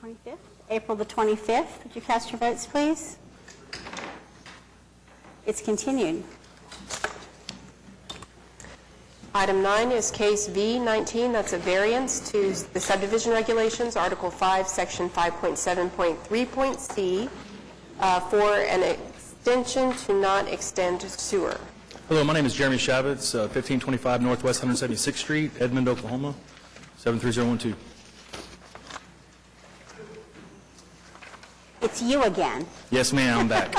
25th, April the 25th. Would you cast your votes, please? It's continued. Item 9 is case V19. That's a variance to the subdivision regulations, Article 5, Section 5.7.3.c, for an extension to not extend sewer. Hello, my name is Jeremy Shavitz, 1525 Northwest 176th Street, Edmond, Oklahoma, 73012. It's you again. Yes, ma'am, I'm back.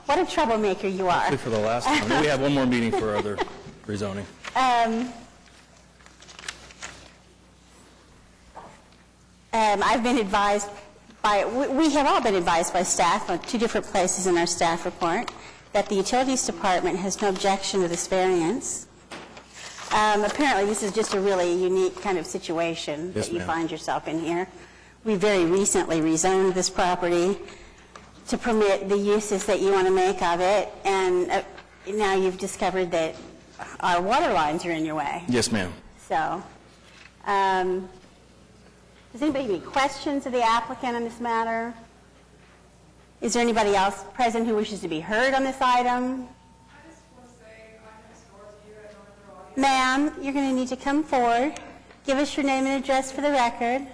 What a troublemaker you are. Hopefully for the last time. We have one more meeting for other rezoning. I've been advised by, we have all been advised by staff on 2 different places in our staff report that the Utilities Department has no objection to this variance. Apparently, this is just a really unique kind of situation that you find yourself in here. We very recently rezoned this property to permit the uses that you want to make of it, and now you've discovered that our water lines are in your way. Yes, ma'am. So, does anybody have any questions of the applicant on this matter? Is there anybody else present who wishes to be heard on this item? Ma'am, you're going to need to come forward. Give us your name and address for the record.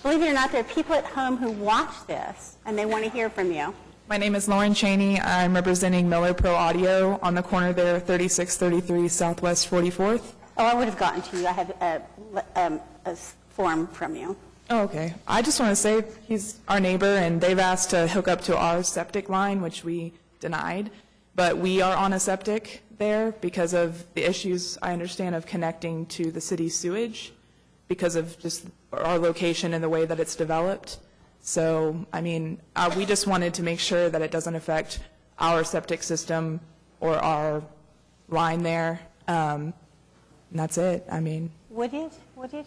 Believe it or not, there are people at home who watch this, and they want to hear from you. My name is Lauren Cheney. I'm representing Miller Pro Audio on the corner there, 3633 Southwest 44th. Oh, I would have gotten to you. I have a form from you. Oh, okay. I just want to say he's our neighbor, and they've asked to hook up to our septic line, which we denied. But we are on a septic there because of the issues, I understand, of connecting to the city's sewage because of just our location and the way that it's developed. So, I mean, we just wanted to make sure that it doesn't affect our septic system or our line there. And that's it. I mean. Would it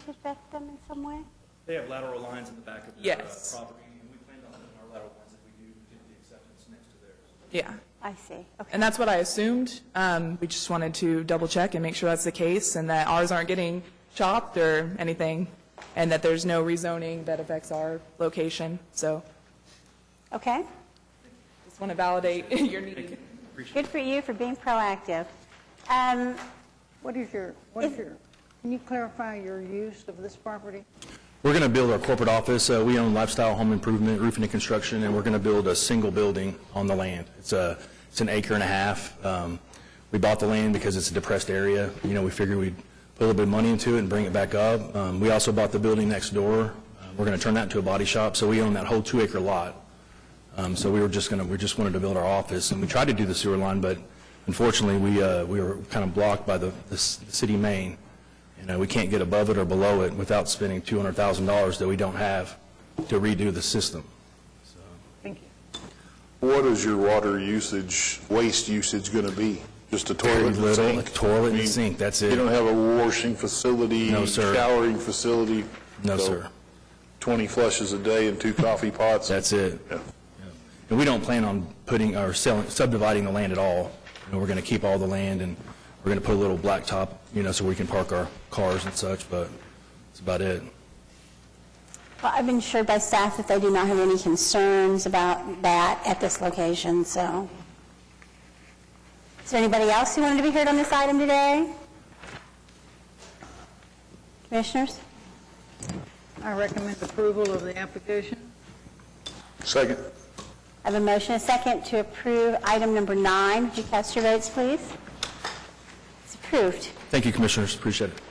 affect them in some way? They have lateral lines in the back of their property, and we plan on putting our lateral lines if we do get the acceptance next to theirs. Yeah. I see. Okay. And that's what I assumed. We just wanted to double check and make sure that's the case and that ours aren't getting chopped or anything, and that there's no rezoning that affects our location. So. Okay. Just want to validate your need. Good for you for being proactive. Can you clarify your use of this property? We're going to build our corporate office. We own lifestyle home improvement, roofing and construction, and we're going to build a single building on the land. It's an acre and a half. We bought the land because it's a depressed area. You know, we figured we'd put a little bit of money into it and bring it back up. We also bought the building next door. We're going to turn that into a body shop, so we own that whole 2-acre lot. So we just wanted to build our office, and we tried to do the sewer line, but unfortunately we were kind of blocked by the city main. You know, we can't get above it or below it without spending $200,000 that we don't have to redo the system. So. Thank you. What is your water usage, waste usage going to be? Just a toilet Very and little, sink? like a toilet and I mean, sink, that's it. You don't have a washing facility? No, sir. Showering facility? No, So sir. 20 flushes a day and 2 coffee pots? That's it. Yeah. And we don't plan on putting or subdividing the land at all. We're going to keep all the land, and we're going to put a little blacktop, so we can park our cars and such, but that's about it. Well, I've been assured by staff that they do not have any concerns about that at this location, so. Is there anybody else who wanted to be heard on this item today? Commissioners? I recommend approval of the application. Second. I have a motion and a second to approve item number 9. Would you cast your votes, please? It's approved. Thank you, Commissioners. Appreciate it.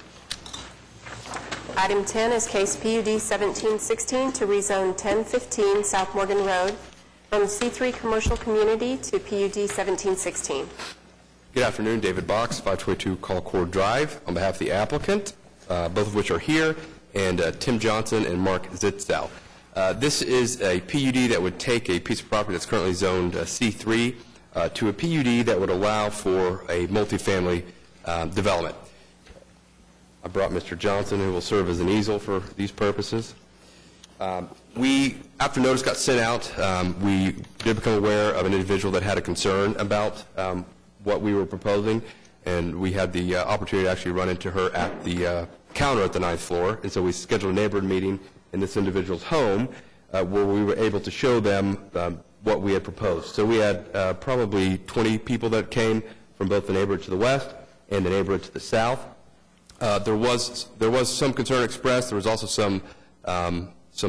Item 10 is case PUD 1716 to rezone 1015 South Morgan Road from C3 Commercial Community to PUD 1716. Good afternoon, David Box, 522 Colcord Drive, on behalf of the applicant, both of which are here, and Tim Johnson and Mark Zitzel. This is a PUD that would take a piece of property that's currently zoned C3 to a PUD that would allow for a multifamily development. I brought Mr. Johnson, who will serve as an easel for these purposes. After notice got sent out, we did become aware of an individual that had a concern about what we were proposing, and we had the opportunity to actually run into her at the counter at the 9th floor, and so we scheduled a neighborhood meeting in this individual's home where we were able to show them what we had proposed. So we had probably 20 people that came from both the neighborhood to the west and the neighborhood to the south. There was some concern expressed. There was also some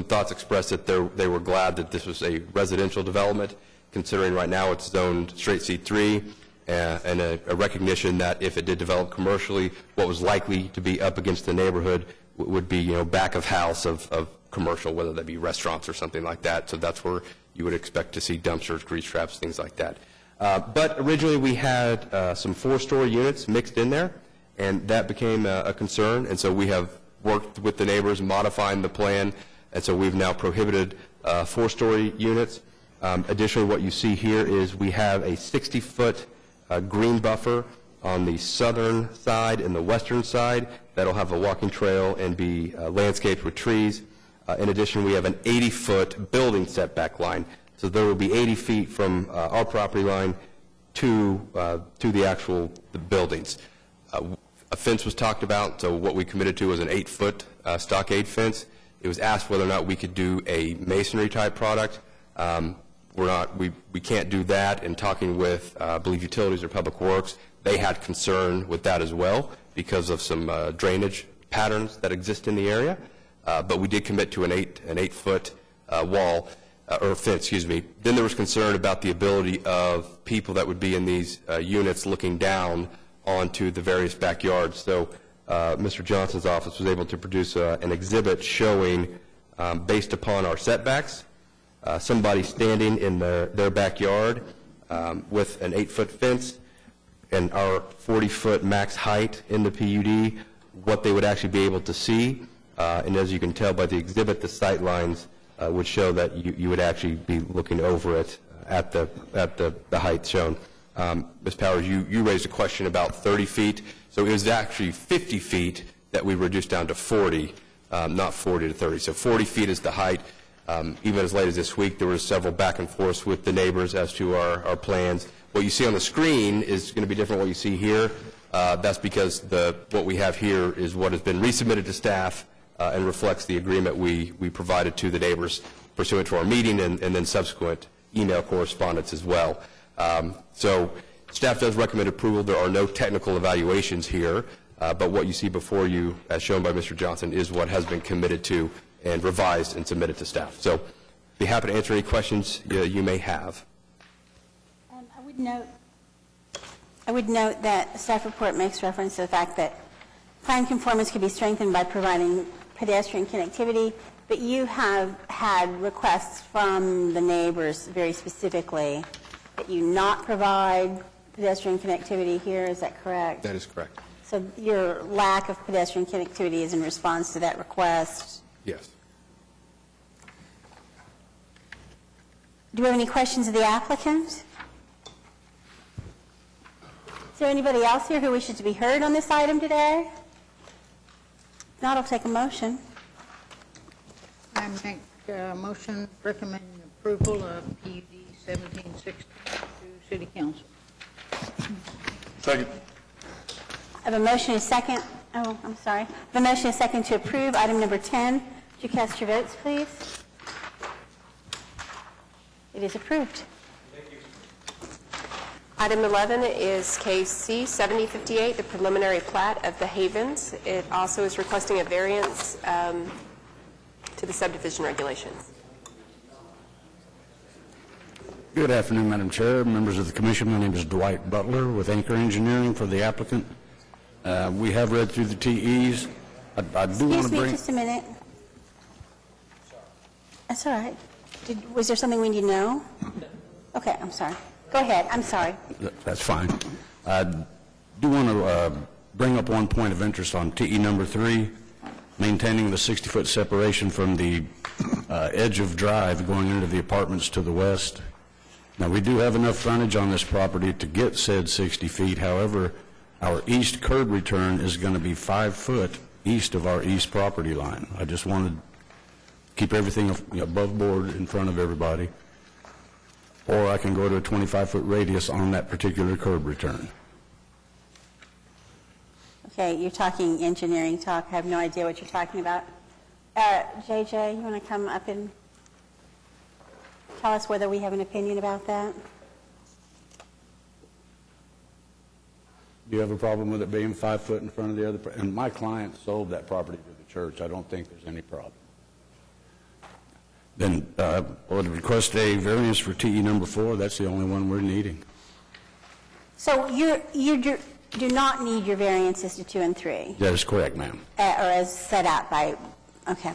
thoughts expressed that they were glad that this was a residential development, considering right now it's zoned straight C3, and a recognition that if it did develop commercially, what was likely to be up against the neighborhood would be, back of house of commercial, whether that be restaurants or something like that. So that's where you would expect to see dumpsters, grease traps, things like that. But originally we had some 4-story units mixed in there, and that became a concern, and so we have worked with the neighbors modifying the plan, and so we've now prohibited 4-story units. Additionally, what you see here is we have a 60-foot green buffer on the southern side and the western side that'll have a walking trail and be landscaped with trees. In addition, we have an 80-foot building setback line, so there will be 80 feet from our property line to the actual buildings. A fence was talked about, so what we committed to was an 8-foot stockade fence. It was asked whether or not we could do a masonry type product. We can't do that. In talking with, I believe, Utilities or Public Works, they had concern with that as well because of some drainage patterns that exist in the area. But we did commit to an 8-foot wall or fence, excuse me. Then there was concern about the ability of people that would be in these units looking down onto the various backyards. So Mr. Johnson's office was able to produce an exhibit showing, based upon our setbacks, somebody standing in their backyard with an 8-foot fence and our 40-foot max height in the PUD, what they would actually be able to see. And as you can tell by the exhibit, the sight lines would show that you would actually be looking over it at the height shown. Ms. Powers, you raised a question about 30 feet. So it was actually 50 feet that we reduced down to 40, not 40 to 30. So 40 feet is the height. Even as late as this week, there were several back and forths with the neighbors as to our plans. What you see on the screen is going to be different than what you see here. That's because what we have here is what has been resubmitted to staff and reflects the agreement we provided to the neighbors pursuant to our meeting and then subsequent email correspondence as well. So staff does recommend approval. There are no technical evaluations here, but what you see before you, as shown by Mr. Johnson, is what has been committed to and revised and submitted to staff. So be happy to answer any questions you may have. I would note that the staff report makes reference to the fact that plan conformance could be strengthened by providing pedestrian connectivity, but you have had requests from the neighbors very specifically that you not provide pedestrian connectivity here. Is that correct? That is correct. So your lack of pedestrian connectivity is in response to that request? Yes. Do we have any questions of the applicant? Is there anybody else here who wishes to be heard on this item today? If not, I'll take a motion. I make a motion recommending approval of PUD 1760 to City Council. Second. I have a motion and a second. Oh, I'm sorry. I have a motion and a second to approve item number 10. Would you cast your votes, please? It is approved. Item 11 is case C-7058, the preliminary plat of the Havens. It also is requesting a variance to the subdivision regulations. Good afternoon, Madam Chair, members of the Commission. My name is Dwight Butler with Anchor Engineering for the applicant. We have read through the TEs. I do want to Excuse me bring... just a minute. That's all right. Was there something we need to know? Okay, I'm sorry. Go ahead. I'm sorry. That's fine. I do want to bring up one point of interest on TE number 3, maintaining the 60-foot separation from the edge of drive going into the apartments to the west. Now, we do have enough frontage on this property to get said 60 feet. However, our east curb return is going to be 5 foot east of our east property line. I just wanted to keep everything above board in front of everybody. Or I can go to a 25-foot radius on that particular curb return. Okay, you're talking engineering talk. I have no idea what you're talking about. JJ, you want to come up and tell us whether we have an opinion about that? Do you have a problem with it being 5 foot in front of the other? And my client sold that property to the church. I don't think there's any problem. Then I would request a variance for TE number 4. That's the only one we're needing. So you do not need your variances to 2 and 3? That is correct, ma'am. Or as set out by, okay.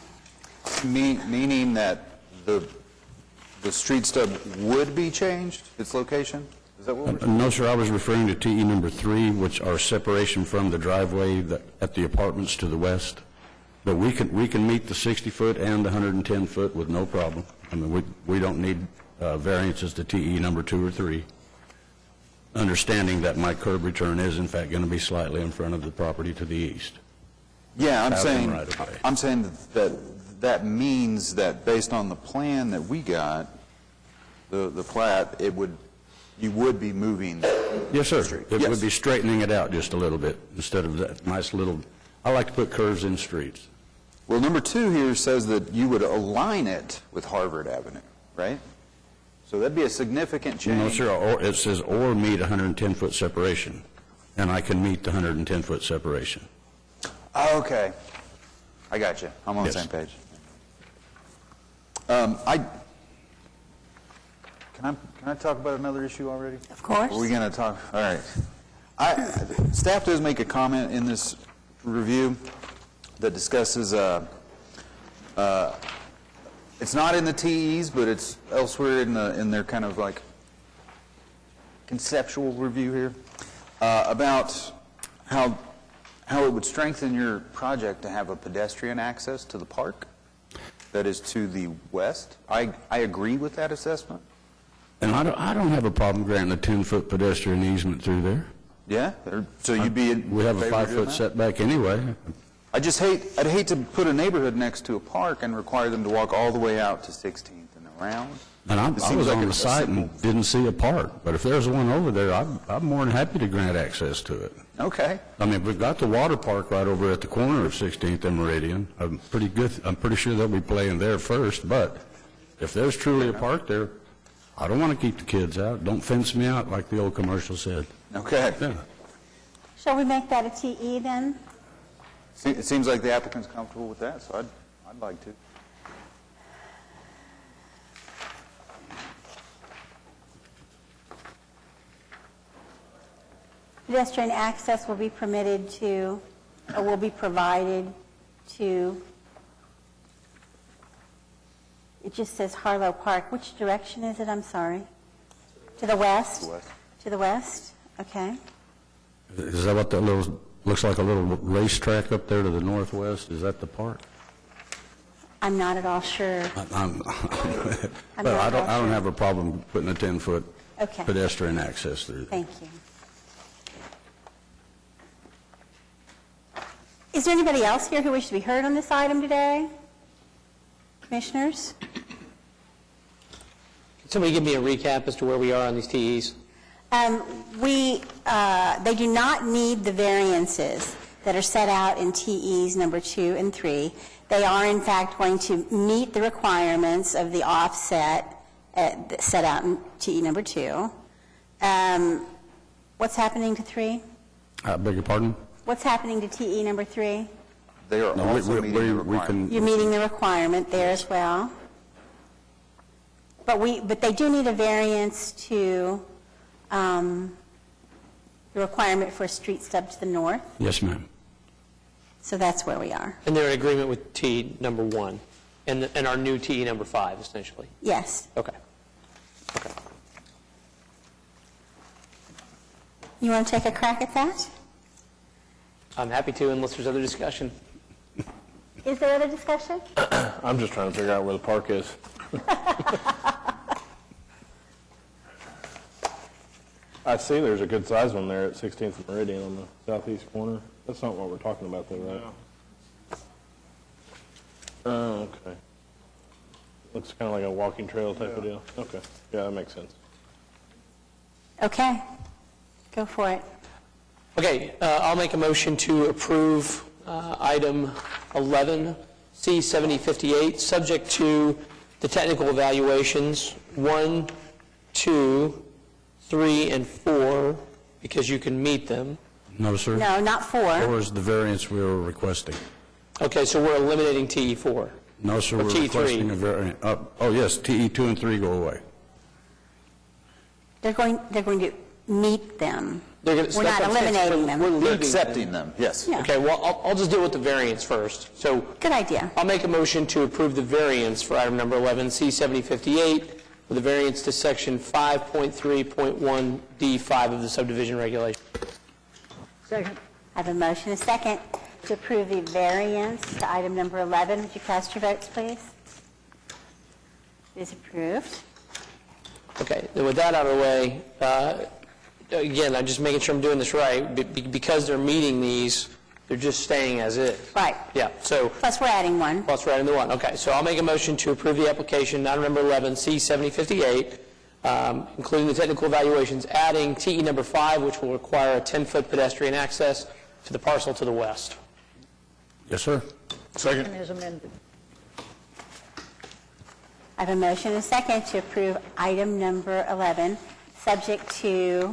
Meaning that the street stub would be changed, its location? Is that what we're saying? No, sir. I was referring to TE number 3, which are separation from the driveway at the apartments to the west. But we can meet the 60-foot and the 110-foot with no problem. I mean, we don't need variances to TE number 2 or 3, understanding that my curb return is, in fact, going to be slightly in front of the property to the east. Yeah, I'm saying that means that based on the plan that we got, the plat, you would be moving. Yes, sir. It would be straightening it out just a little bit instead of that nice little. I like to put curves in streets. Well, number 2 here says that you would align it with Harvard Avenue, right? So that'd be a significant change. No, sir. It says or meet 110-foot separation, and I can meet the 110-foot separation. Okay. I got you. I'm on the same page. Can I talk about another issue already? Of course. Are we going to talk? All right. Staff does make a comment in this review that discusses, it's not in the TEs, but it's elsewhere in their kind of like conceptual review here, about how it would strengthen your project to have a pedestrian access to the park that is to the west. I agree with that assessment. And I don't have a problem granting a 10-foot pedestrian easement through there. Yeah? So you'd be in We have a favor of doing 5-foot that? setback anyway. I'd hate to put a neighborhood next to a park and require them to walk all the way out to 16th and around. And I was on the site and didn't see a park. But if there's one over there, I'm more than happy to grant access to it. Okay. I mean, we've got the water park right over at the corner of 16th and Meridian. I'm pretty sure they'll be playing there first. But if there's truly a park there, I don't want to keep the kids out. Don't fence me out like the old commercial said. Okay. Yeah. Shall we make that a TE then? It seems like the applicant's comfortable with that, so I'd like to. Pedestrian access will be permitted to, or will be provided to, it just says Harlow Park. Which direction is it? I'm sorry. To the west? To the west? Okay. Is that what that little, looks like a little racetrack up there to the northwest? Is that the park? I'm not at all sure. I'm- I'm Well, not I at all don't sure. have a problem putting a 10-foot Okay. pedestrian access through there. Thank you. Is there anybody else here who wishes to be heard on this item today? Commissioners? Can somebody give me a recap as to where we are on these TEs? They do not need the variances that are set out in TEs number 2 and 3. They are, in fact, going to meet the requirements of the offset set out in TE number 2. What's happening to 3? Beg your pardon? What's happening to TE number 3? They are No, also we- meeting the we can- You're meeting the requirement there as well. But they do need a variance to the requirement for a street stub to the north. Yes, ma'am. So that's where we are. And they're in agreement with TE number 1 and our new TE number 5, essentially? Yes. Okay. Okay. You want to take a crack at that? I'm happy to, unless there's other discussion. Is there other discussion? I'm just trying to figure out where the park is. I see there's a good size one there at 16th and Meridian on the southeast corner. That's not what we're talking about though, right? Oh, okay. Looks kind of like a walking trail type of deal. Okay, yeah, that makes sense. Okay. Go for it. Okay, I'll make a motion to approve item 11, C7058, subject to the technical evaluations 1, 2, 3, and 4, because you can meet them. No, sir. No, not 4. 4 is the variance we were requesting. Okay, so we're eliminating TE4. No, sir, Or we're T3. requesting a variance. Oh, yes, TE 2 and 3 go away. They're going to meet them. They're gonna- We're not eliminating them. We're We're leaving accepting them, yes. Yeah. Okay, well, I'll just deal with the variance first. So Good idea. I'll make a motion to approve the variance for item number 11, C7058, with the variance to section 5.3.1D5 of the subdivision regulation. Second. I have a motion, a second, to approve the variance to item number 11. Would you cast your votes, please? It is approved. Okay, then with that out of the way, again, I'm just making sure I'm doing this right. Because they're meeting these, they're just staying as is. Right. Yeah, so Plus, we're adding one. plus we're adding the 1. Okay, so I'll make a motion to approve the application, item number 11, C7058, including the technical evaluations, adding TE number 5, which will require a 10-foot pedestrian access to the parcel to the west. Yes, sir. Second is amended. I have a motion, a second, to approve item number 11, subject to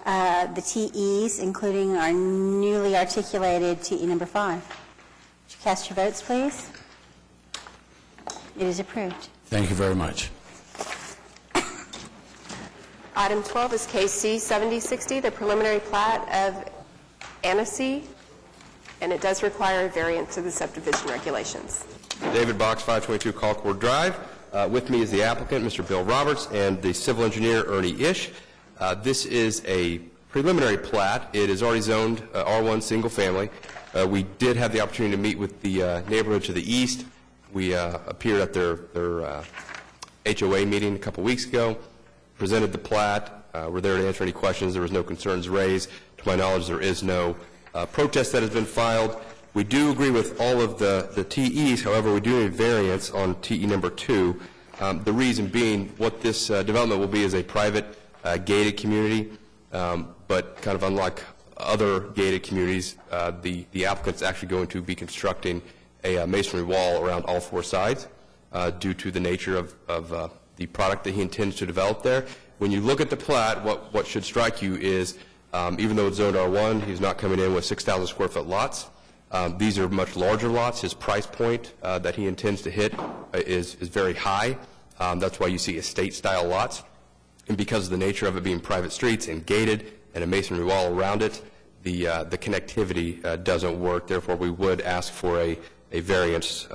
the TEs, including our newly articulated TE number 5. Would you cast your votes, please? It is approved. Thank you very much. Item 12 is case C7060, the preliminary plat of Annecy, and it does require a variance to the subdivision regulations. David Box, 522 Colcord Drive. With me is the applicant, Mr. Bill Roberts, and the civil engineer, Ernie Ish. This is a preliminary plat. It is already zoned R1 single family. We did have the opportunity to meet with the neighborhood to the east. We appeared at their HOA meeting a couple weeks ago, presented the plat. We're there to answer any questions. There was no concerns raised. To my knowledge, there is no protest that has been filed. We do agree with all of the TEs. However, we do need variance on TE number 2. The reason being, what this development will be is a private gated community, but kind of unlike other gated communities, the applicant's actually going to be constructing a masonry wall around all 4 sides due to the nature of the product that he intends to develop there. When you look at the plat, what should strike you is, even though it's zoned R1, he's not coming in with 6,000 square foot lots. These are much larger lots. His price point that he intends to hit is very high. That's why you see estate-style lots. And because of the nature of it being private streets and gated and a masonry wall around it, the connectivity doesn't work. Therefore, we would ask for a variance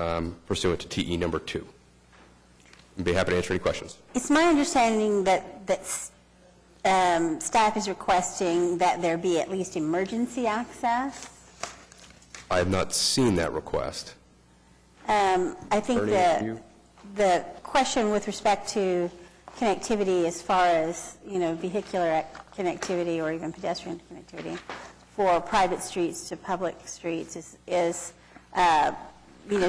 pursuant to TE number 2. I'd be happy to answer any questions. It's my understanding that staff is requesting that there be at least emergency access. I have not seen that request. I think the question with respect to connectivity as far as, vehicular connectivity or even pedestrian connectivity for private streets to public streets is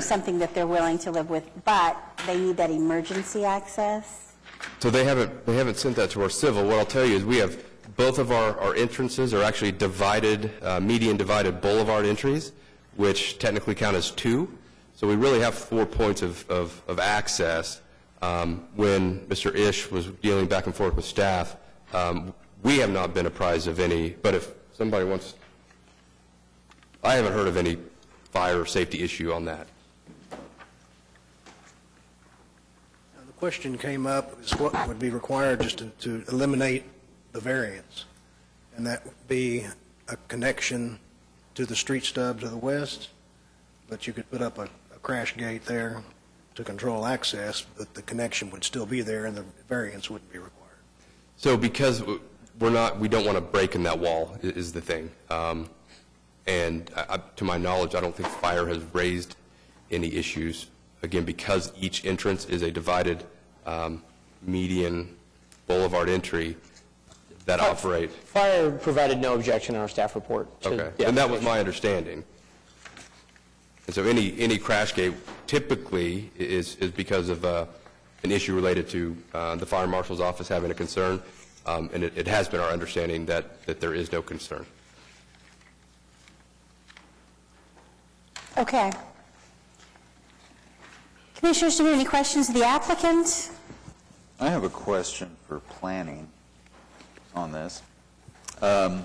something that they're willing to live with, but they need that emergency access. So they haven't sent that to our civil. What I'll tell you is we have both of our entrances are actually divided, median divided boulevard entries, which technically count as 2. So we really have 4 points of access. When Mr. Ish was dealing back and forth with staff, we have not been apprised of any, but if somebody wants, I haven't heard of any fire or safety issue on that. Now, the question came up is what would be required just to eliminate the variance, and that would be a connection to the street stub to the west, but you could put up a crash gate there to control access, but the connection would still be there and the variance wouldn't be required. So because we don't want to break in that wall is the thing. And to my knowledge, I don't think fire has raised any issues, again, because each entrance is a divided median boulevard entry that operate. Fire provided no objection in our staff report. Okay, and that was my understanding. And so any crash gate typically is because of an issue related to the fire marshal's office having a concern, and it has been our understanding that there is no concern. Okay. Commissioners, do you have any questions of the applicant? I have a question for planning on this. And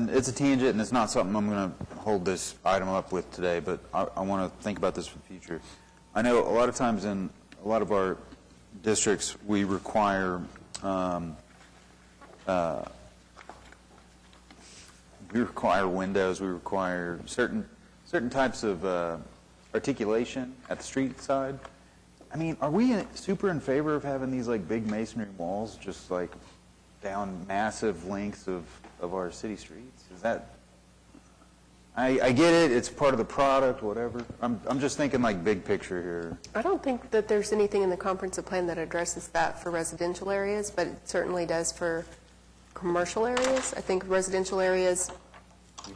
it's a tangent, and it's not something I'm going to hold this item up with today, but I want to think about this for the future. I know a lot of times in a lot of our districts, we require windows, we require certain types of articulation at the street side. I mean, are we super in favor of having these like big masonry walls just like down massive lengths of our city streets? Is that, I get it, it's part of the product, whatever. I'm just thinking like big picture here. I don't think that there's anything in the comprehensive plan that addresses that for residential areas, but it certainly does for commercial areas. I think residential areas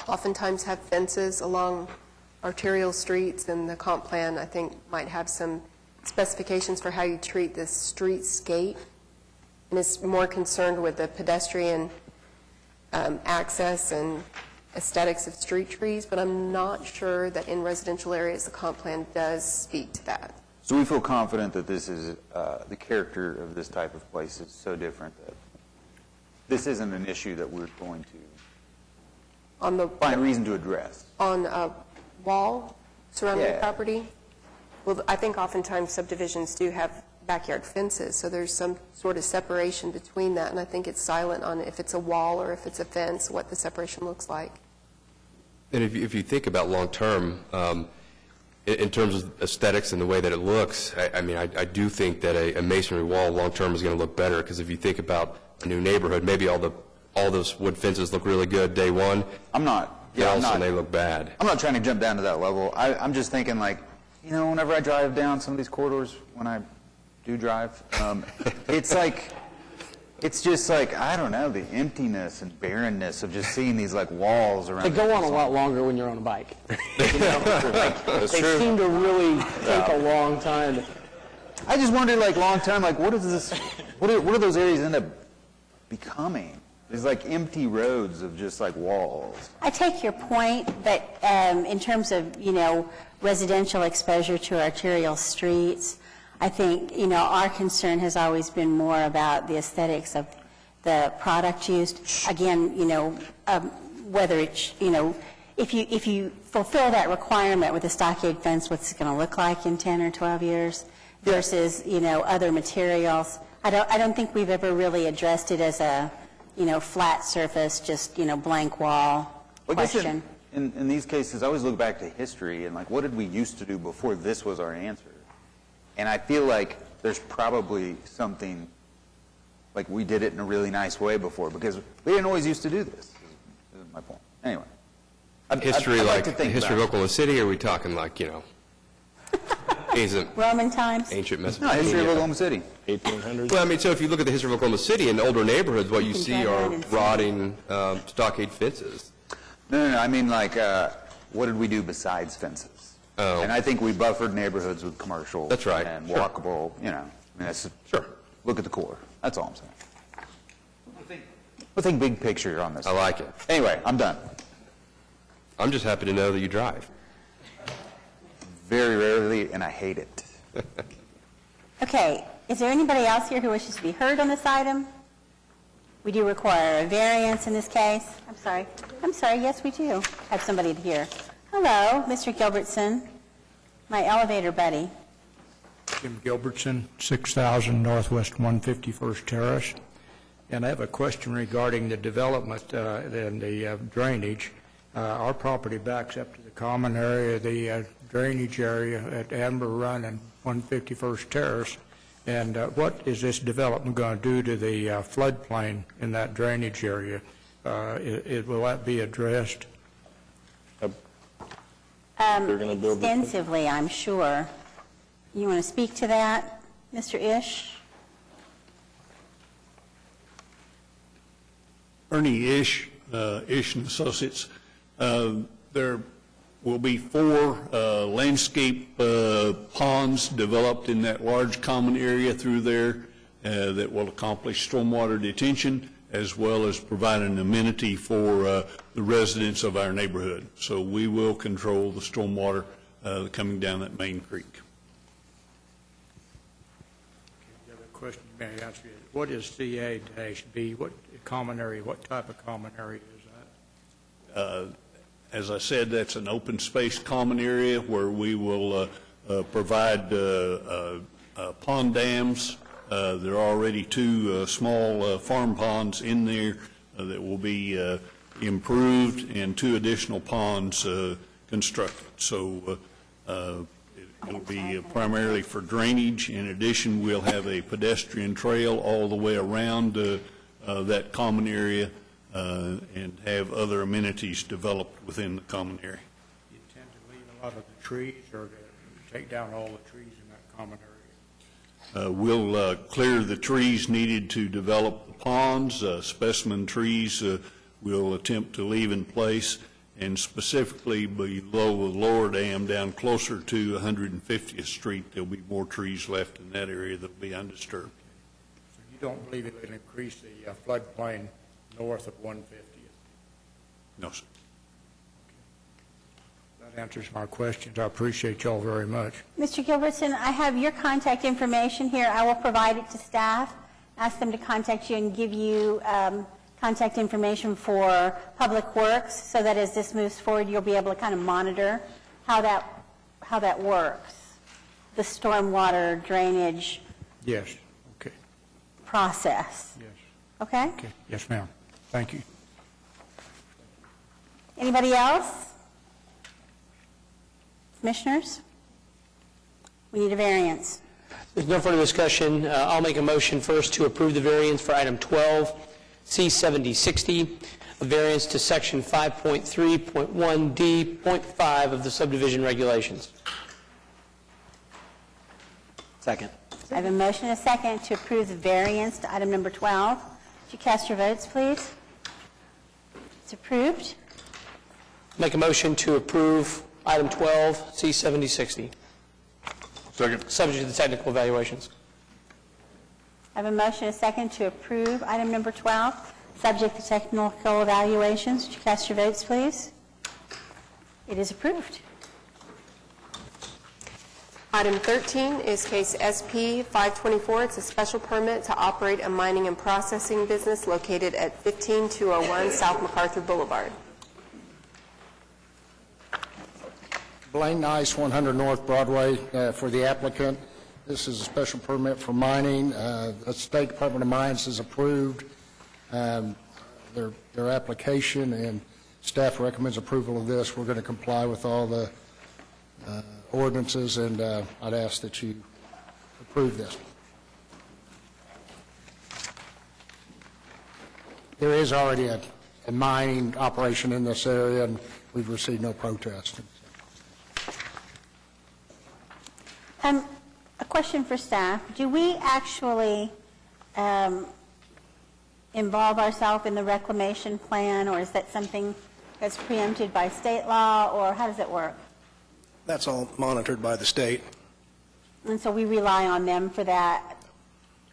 oftentimes have fences along arterial streets, and the comp plan, I think, might have some specifications for how you treat this streetscape, and it's more concerned with the pedestrian access and aesthetics of street trees, but I'm not sure that in residential areas the comp plan does speak to that. So we feel confident that this is, the character of this type of place is so different that this isn't an issue that we're going to find reason to address. On a wall surrounding the Yeah. property? Well, I think oftentimes subdivisions do have backyard fences, so there's some sort of separation between that, and I think it's silent on if it's a wall or if it's a fence, what the separation looks like. And if you think about long-term, in terms of aesthetics and the way that it looks, I do think that a masonry wall long-term is going to look better, because if you think about a new neighborhood, maybe all those wood fences look really good day one. And they look bad. I'm not trying to jump down to that level. I'm just thinking like, whenever I drive down some of these corridors, when I do drive, it's just like, I don't know, the emptiness and barrenness of just seeing these like walls around. They go on a lot longer when you're on a bike. They seem to really take a long time. I just wondered, like, long term, like, what is this? What do those areas end up becoming? There's like empty roads of just like walls. I take your point, but in terms of, residential exposure to arterial streets, I think, our concern has always been more about the aesthetics of the product used. Again, whether it's, if you fulfill that requirement with a stockade fence, what's it going to look like in 10 or 12 years versus, other materials. I don't think we've ever really addressed it as a, flat surface, just, blank wall question. In these cases, I always look back to history and like, what did we used to do before this was our answer? And I feel like there's probably something, like we did it in a really nice way before, because we didn't always used to do this, is my point. Anyway. History I'd like like to the think history of about Oklahoma City, or are we talking like, ancient Roman times? Mesopotamia? No, history of Oklahoma City. 1800s? Well, I mean, so if you look at the history of Oklahoma City in older neighborhoods, what you can see drive are around and see. rotting stockade fences. No, I mean like, what did we do besides fences? Oh. And I think we buffered neighborhoods with commercial. That's right. And Sure. walkable, I mean, that's, Sure. look at the core. That's all I'm saying. We'll think big picture on this. I like it. Anyway, I'm done. I'm just happy to know that you drive. Very rarely, and I hate it. Okay, is there anybody else here who wishes to be heard on this item? We do require a variance in this case. I'm sorry, yes, we do have somebody here. Hello, Mr. Gilbertson, my elevator buddy. Jim Gilbertson, 6,000 Northwest 151st Terrace. And I have a question regarding the development and the drainage. Our property backs up to the common area, the drainage area at Amber Run and 151st Terrace. And what is this development going to do to the floodplain in that drainage area? Will that be addressed? Extensively, I'm sure. You want to speak to that, Mr. Ish? Ernie Ish, Ish and Associates. There will be 4 landscape ponds developed in that large common area through there that will accomplish stormwater detention as well as provide an amenity for the residents of our neighborhood. So we will control the stormwater coming down that main creek. The other question you may answer is, what is CA-B? What common area, what type of common area is that? As I said, that's an open space common area where we will provide pond dams. There are already 2 small farm ponds in there that will be improved and 2 additional ponds constructed. So it will be primarily for drainage. In addition, we'll have a pedestrian trail all the way around that common area and have other amenities developed within the common area. Do you intend to leave a lot of the trees or to take down all the trees in that common area? We'll clear the trees needed to develop the ponds. Specimen trees we'll attempt to leave in place, and specifically below the lower dam down closer to 150th Street, there'll be more trees left in that area that will be undisturbed. So you don't believe it will increase the floodplain north of 150th? No, sir. That answers my questions. I appreciate y'all very much. Mr. Gilbertson, I have your contact information here. I will provide it to staff, ask them to contact you and give you contact information for Public Works so that as this moves forward, you'll be able to kind of monitor how that works, the stormwater drainage Yes. Okay. process. Yes. Okay? Okay. Yes, ma'am. Thank you. Anybody else? Commissioners? We need a variance. There's no further discussion. I'll make a motion first to approve the variance for item 12, C7060, a variance to section 5.3.1D.5 of the subdivision regulations. Second. I have a motion and a second to approve the variance to item number 12. Would you cast your votes, please? It's approved. Make a motion to approve item 12, C7060. Second. Subject to the technical evaluations. I have a motion and a second to approve item number 12, subject to technical evaluations. Would you cast your votes, please? It is approved. Item 13 is case SP 524. It's a special permit to operate a mining and processing business located at 15201 South MacArthur Boulevard. Blaine Nice, 100 North Broadway, for the applicant. This is a special permit for mining. The State Department of Mines has approved their application, and staff recommends approval of this. We're going to comply with all the ordinances, and I'd ask that you approve this. There is already a mining operation in this area, and we've received no protest. A question for staff. Do we actually involve ourselves in the reclamation plan, or is that something that's preempted by state law, or how does it work? That's all monitored by the state. And so we rely on them for that?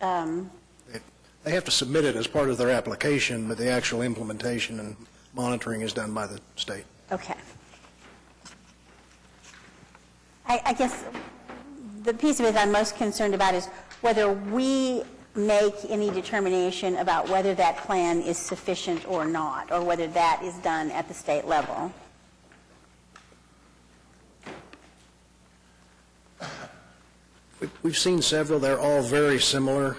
They have to submit it as part of their application, but the actual implementation and monitoring is done by the state. Okay. I guess the piece of it I'm most concerned about is whether we make any determination about whether that plan is sufficient or not, or whether that is done at the state level. We've seen several. They're all very similar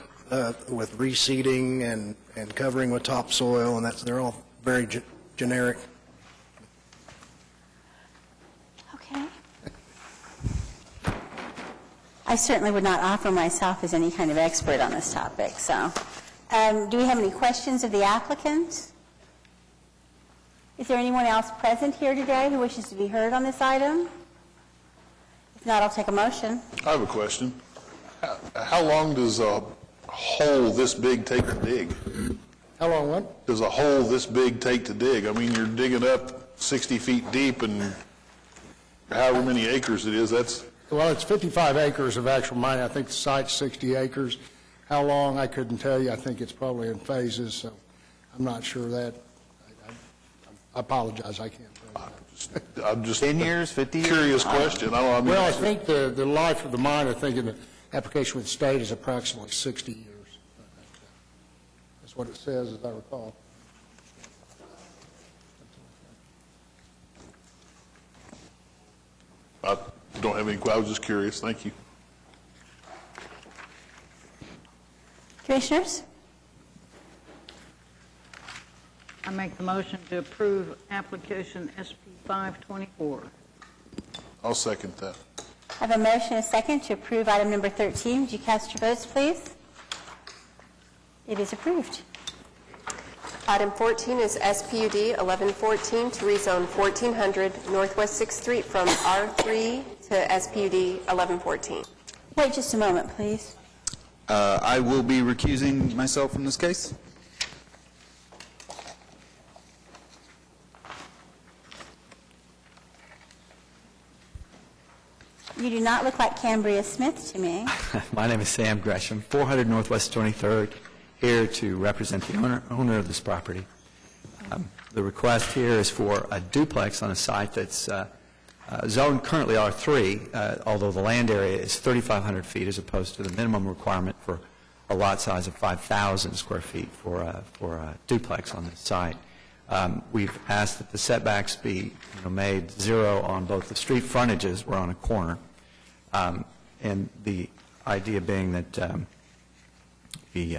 with reseeding and covering with topsoil, and they're all very generic. Okay. I certainly would not offer myself as any kind of expert on this topic. So, do we have any questions of the applicant? Is there anyone else present here today who wishes to be heard on this item? If not, I'll take a motion. I have a question. How long does a hole this big take to dig? How long what? Does a hole this big take to dig? I mean, you're digging up 60 feet deep and however many acres it is, that's... Well, it's 55 acres of actual mining. I think the site's 60 acres. How long, I couldn't tell you. I think it's probably in phases, so I'm not sure of that. I apologize, I can't tell you. I'm just 10 years, 50 years? Curious question. Well, I think the life of the mine, I think in the application with the state is approximately 60 years. That's what it says, as I recall. I don't have any, I was just curious. Thank you. Commissioners? I make the motion to approve application SP 524. I'll second that. I have a motion and a second to approve item number 13. Would you cast your votes, please? It is approved. Item 14 is SPUD 1114 to rezone 1400 Northwest 6th Street from R3 to SPUD 1114. Wait just a moment, please. I will be recusing myself from this case. You do not look like Cambria Smith to me. My name is Sam Gresham, 400 Northwest 23rd, here to represent the owner of this property. The request here is for a duplex on a site that's zoned currently R3, although the land area is 3,500 feet as opposed to the minimum requirement for a lot size of 5,000 square feet for a duplex on this site. We've asked that the setbacks be made zero on both the street frontages. We're on a corner. And the idea being that we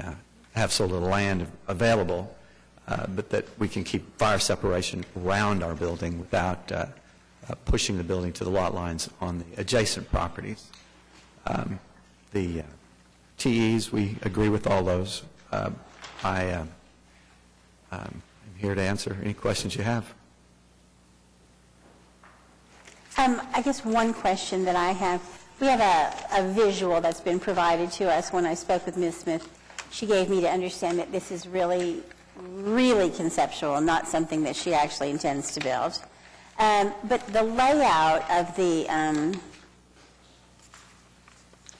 have so little land available, but that we can keep fire separation around our building without pushing the building to the lot lines on the adjacent properties. The TEs, we agree with all those. I am here to answer any questions you have. I guess one question that I have, we have a visual that's been provided to us. When I spoke with Ms. Smith, she gave me to understand that this is really, really conceptual, not something that she actually intends to build. But the layout of the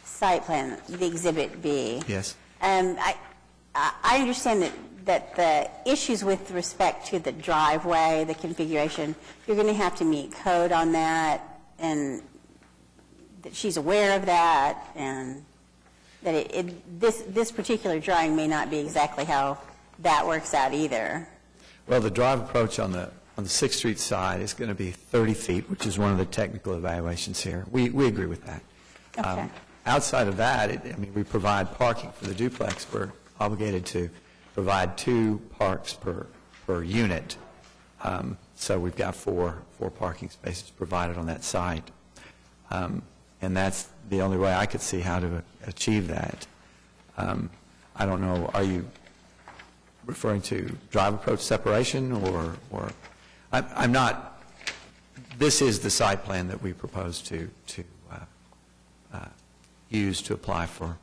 site plan, the Exhibit B. Yes. I understand that the issues with respect to the driveway, the configuration, you're going to have to meet code on that, and that she's aware of that, and that this particular drawing may not be exactly how that works out either. Well, the drive approach on the 6th Street side is going to be 30 feet, which is one of the technical evaluations here. We agree with that. Okay. Outside of that, we provide parking for the duplex. We're obligated to provide 2 parks per unit. So we've got four parking spaces provided on that site. And that's the only way I could see how to achieve that. I don't know, are you referring to drive approach separation, or I'm not this is the site plan that we propose to use to apply for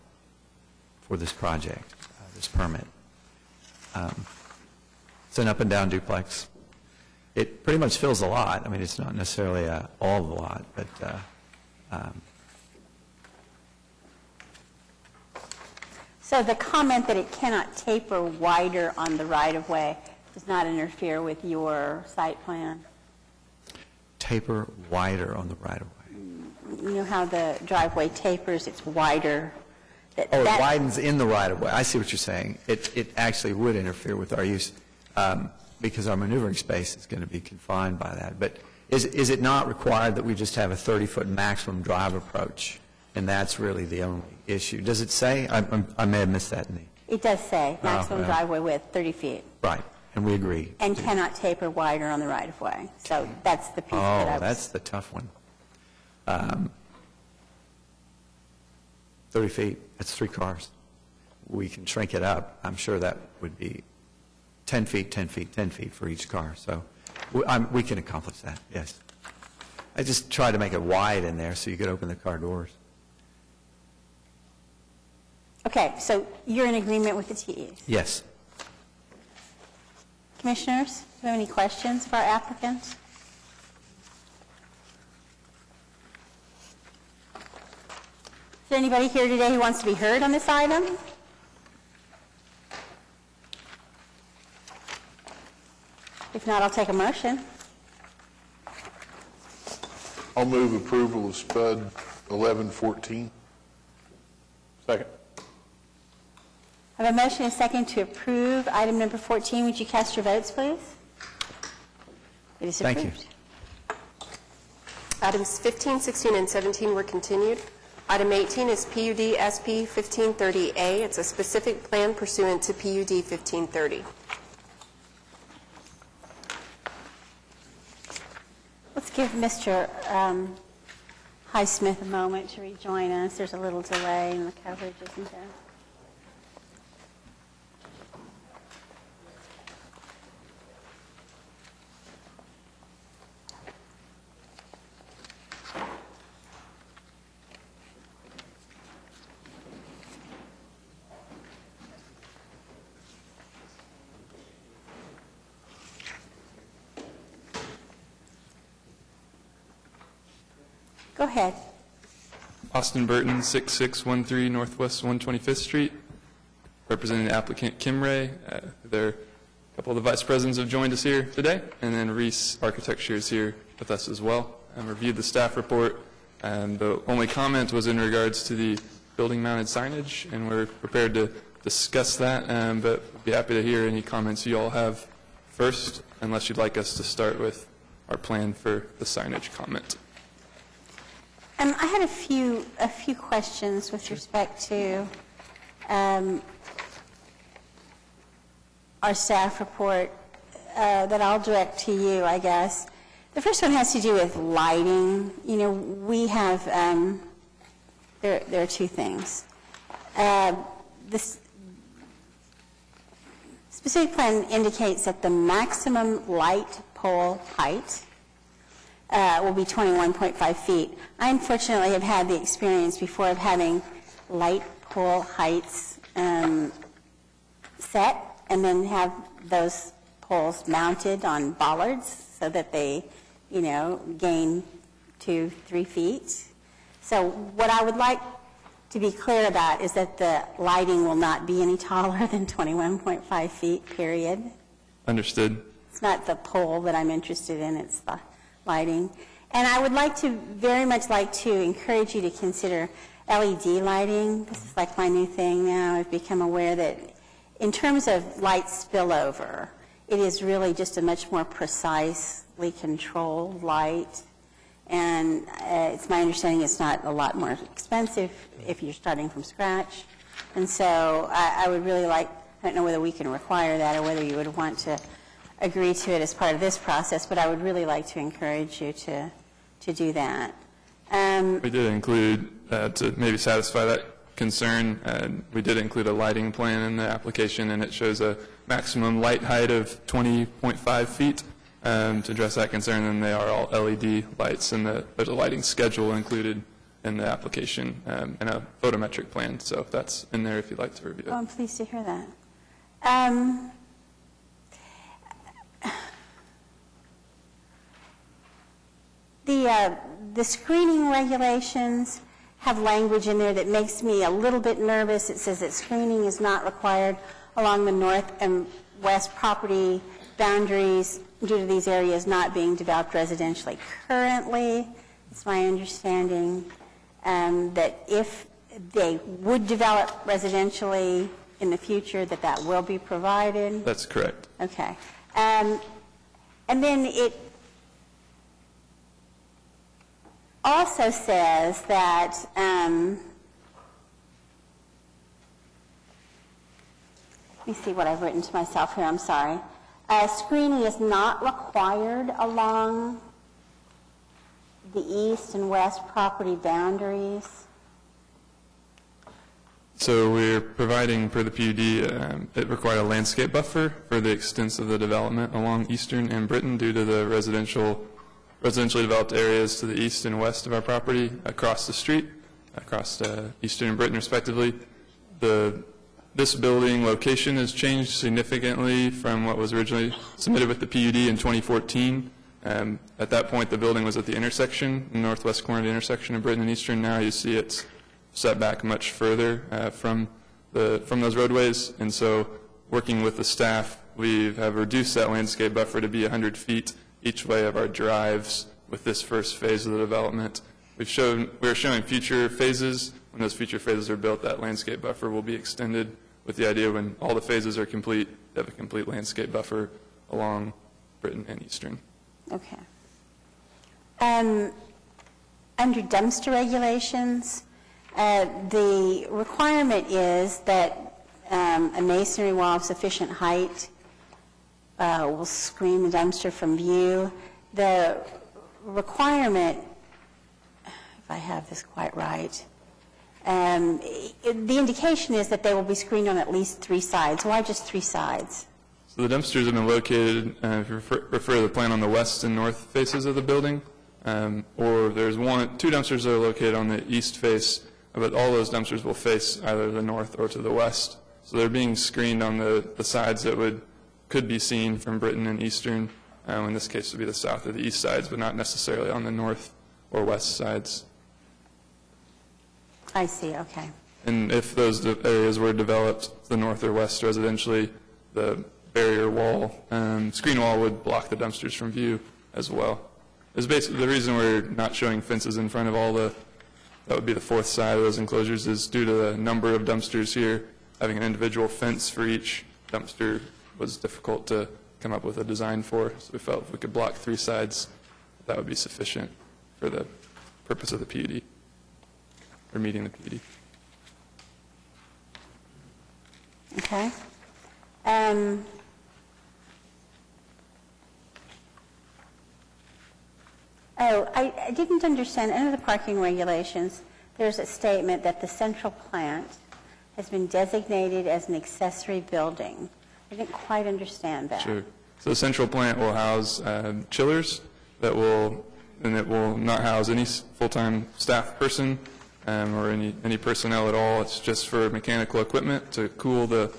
this project, this permit. It's an up-and-down duplex. It pretty much fills the lot. I mean, it's not necessarily all the lot, but So the comment that it cannot taper wider on the right-of-way does not interfere with your site plan? taper wider on the right-of-way. You know how the driveway tapers, it's wider? It widens in the right-of-way. I see what you're saying. It actually would interfere with our use because our maneuvering space is going to be confined by that. But is it not required that we just have a 30-foot maximum drive approach? And that's really the only issue. Does it say? I may have missed that in the... It does say maximum driveway width, 30 feet. Right, and we agree. And cannot taper wider on the right-of-way. So that's the piece that I was... Oh, that's the tough one. 30 feet, that's 3 cars. We can shrink it up. I'm sure that would be 10 feet, 10 feet, 10 feet for each car. So we can accomplish that, yes. I just tried to make it wide in there so you could open the car doors. Okay, so you're in agreement with the TEs? Yes. Commissioners, do you have any questions for our applicant? Is there anybody here today who wants to be heard on this item? If not, I'll take a motion. I'll move approval of Spud 1114. Second. I have a motion and a second to approve item number 14. Would you cast your votes, please? It is approved. Thank you. Items 15, 16, and 17 were continued. Item 18 is PUD SP 1530A. It's a specific plan pursuant to PUD 1530. Let's give Mr. Highsmith a moment to rejoin us. There's a little delay in the coverage, isn't there? Go ahead. Austin Burton, 6613 Northwest 125th Street, representing applicant Kim Ray. A couple of the vice presidents have joined us here today, and then Reese Architecture is here with us as well. And reviewed the staff report, and the only comment was in regards to the building-mounted signage, and we're prepared to discuss that, but we'd be happy to hear any comments you all have first, unless you'd like us to start with our plan for the signage comment. I had a few questions with respect to our staff report that I'll direct to you, I guess. The first one has to do with lighting. You know, we have, there are two things. This specific plan indicates that the maximum light pole height will be 21.5 feet. I unfortunately have had the experience before of having light pole heights set and then have those poles mounted on bollards so that they, you know, gain 2-3 feet. So what I would like to be clear about is that the lighting will not be any taller than 21.5 feet, period. Understood. It's not the pole that I'm interested in, it's the lighting. And I would very much like to encourage you to consider LED lighting. This is like my new thing now. I've become aware that in terms of light spillover, it is really just a much more precisely controlled light. And it's my understanding it's not a lot more expensive if you're starting from scratch. And so I would really like, I don't know whether we can require that or whether you would want to agree to it as part of this process, but I would really like to encourage you to do that. We did include, to maybe satisfy that concern, we did include a lighting plan in the application, and it shows a maximum light height of 20.5 feet. to address that concern, and they are all LED lights, and there's a lighting schedule included in the application and a photometric plan, so that's in there if you'd like to review it. Oh, I'm pleased to hear that. The screening regulations have language in there that makes me a little bit nervous. It says that screening is not required along the north and west property boundaries due to these areas not being developed residentially. Currently, it's my understanding that if they would develop residentially in the future, that will be provided. That's correct. Okay. And then it also says that let me see what I've written to myself here, I'm sorry. Screening is not required along the east and west property boundaries. So we're providing, per the PUD, it required a landscape buffer for the extents of the development along Eastern and Britton due to the residentially developed areas to the east and west of our property across the street, across Eastern and Britton respectively. This building location has changed significantly from what was originally submitted with the PUD in 2014. At that point, the building was at the intersection, the northwest corner of the intersection of Britton and Eastern. Now you see it's set back much further from those roadways, and so working with the staff, we have reduced that landscape buffer to be 100 feet each way of our drives with this first phase of the development. We're showing future phases. When those future phases are built, that landscape buffer will be extended with the idea when all the phases are complete, they have a complete landscape buffer along Britton and Eastern. Okay. Under dumpster regulations, the requirement is that a masonry wall of sufficient height will screen the dumpster from view. The requirement, if I have this quite right, the indication is that they will be screened on at least 3 sides. Why just 3 sides? So the dumpsters have been located, if you refer to the plan, on the west and north faces of the building, or there's 2 dumpsters that are located on the east face, but all those dumpsters will face either the north or to the west. So they're being screened on the sides that could be seen from Britton and Eastern. In this case, it would be the south or the east sides, but not necessarily on the north or west sides. I see, okay. And if those areas were developed the north or west residentially, the barrier wall, screen wall would block the dumpsters from view as well. It's basically the reason we're not showing fences in front of that would be the 4th side of those enclosures, is due to the number of dumpsters here. Having an individual fence for each dumpster was difficult to come up with a design for, so we felt if we could block 3 sides, that would be sufficient for the purpose of the PUD, or meeting the PUD. Okay. I didn't understand, under the parking regulations, there's a statement that the central plant has been designated as an accessory building. I didn't quite understand that. Sure. So the central plant will house chillers it will not house any full-time staff person or any personnel at all. It's just for mechanical equipment to cool the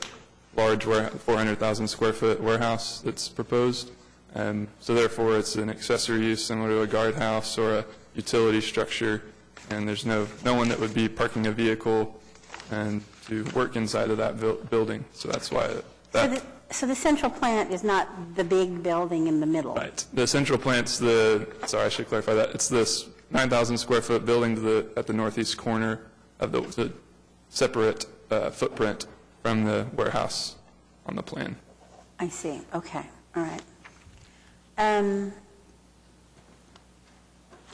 large 400,000 square foot warehouse that's proposed. So therefore, it's an accessory use similar to a guardhouse or a utility structure, and there's no one that would be parking a vehicle and to work inside of that building. So that's why So the central plant is not the big building in the middle? Right. The central plant's sorry, I should clarify that. It's this 9,000 square foot building at the northeast corner of the separate footprint from the warehouse on the plan. I see. Okay. All right. And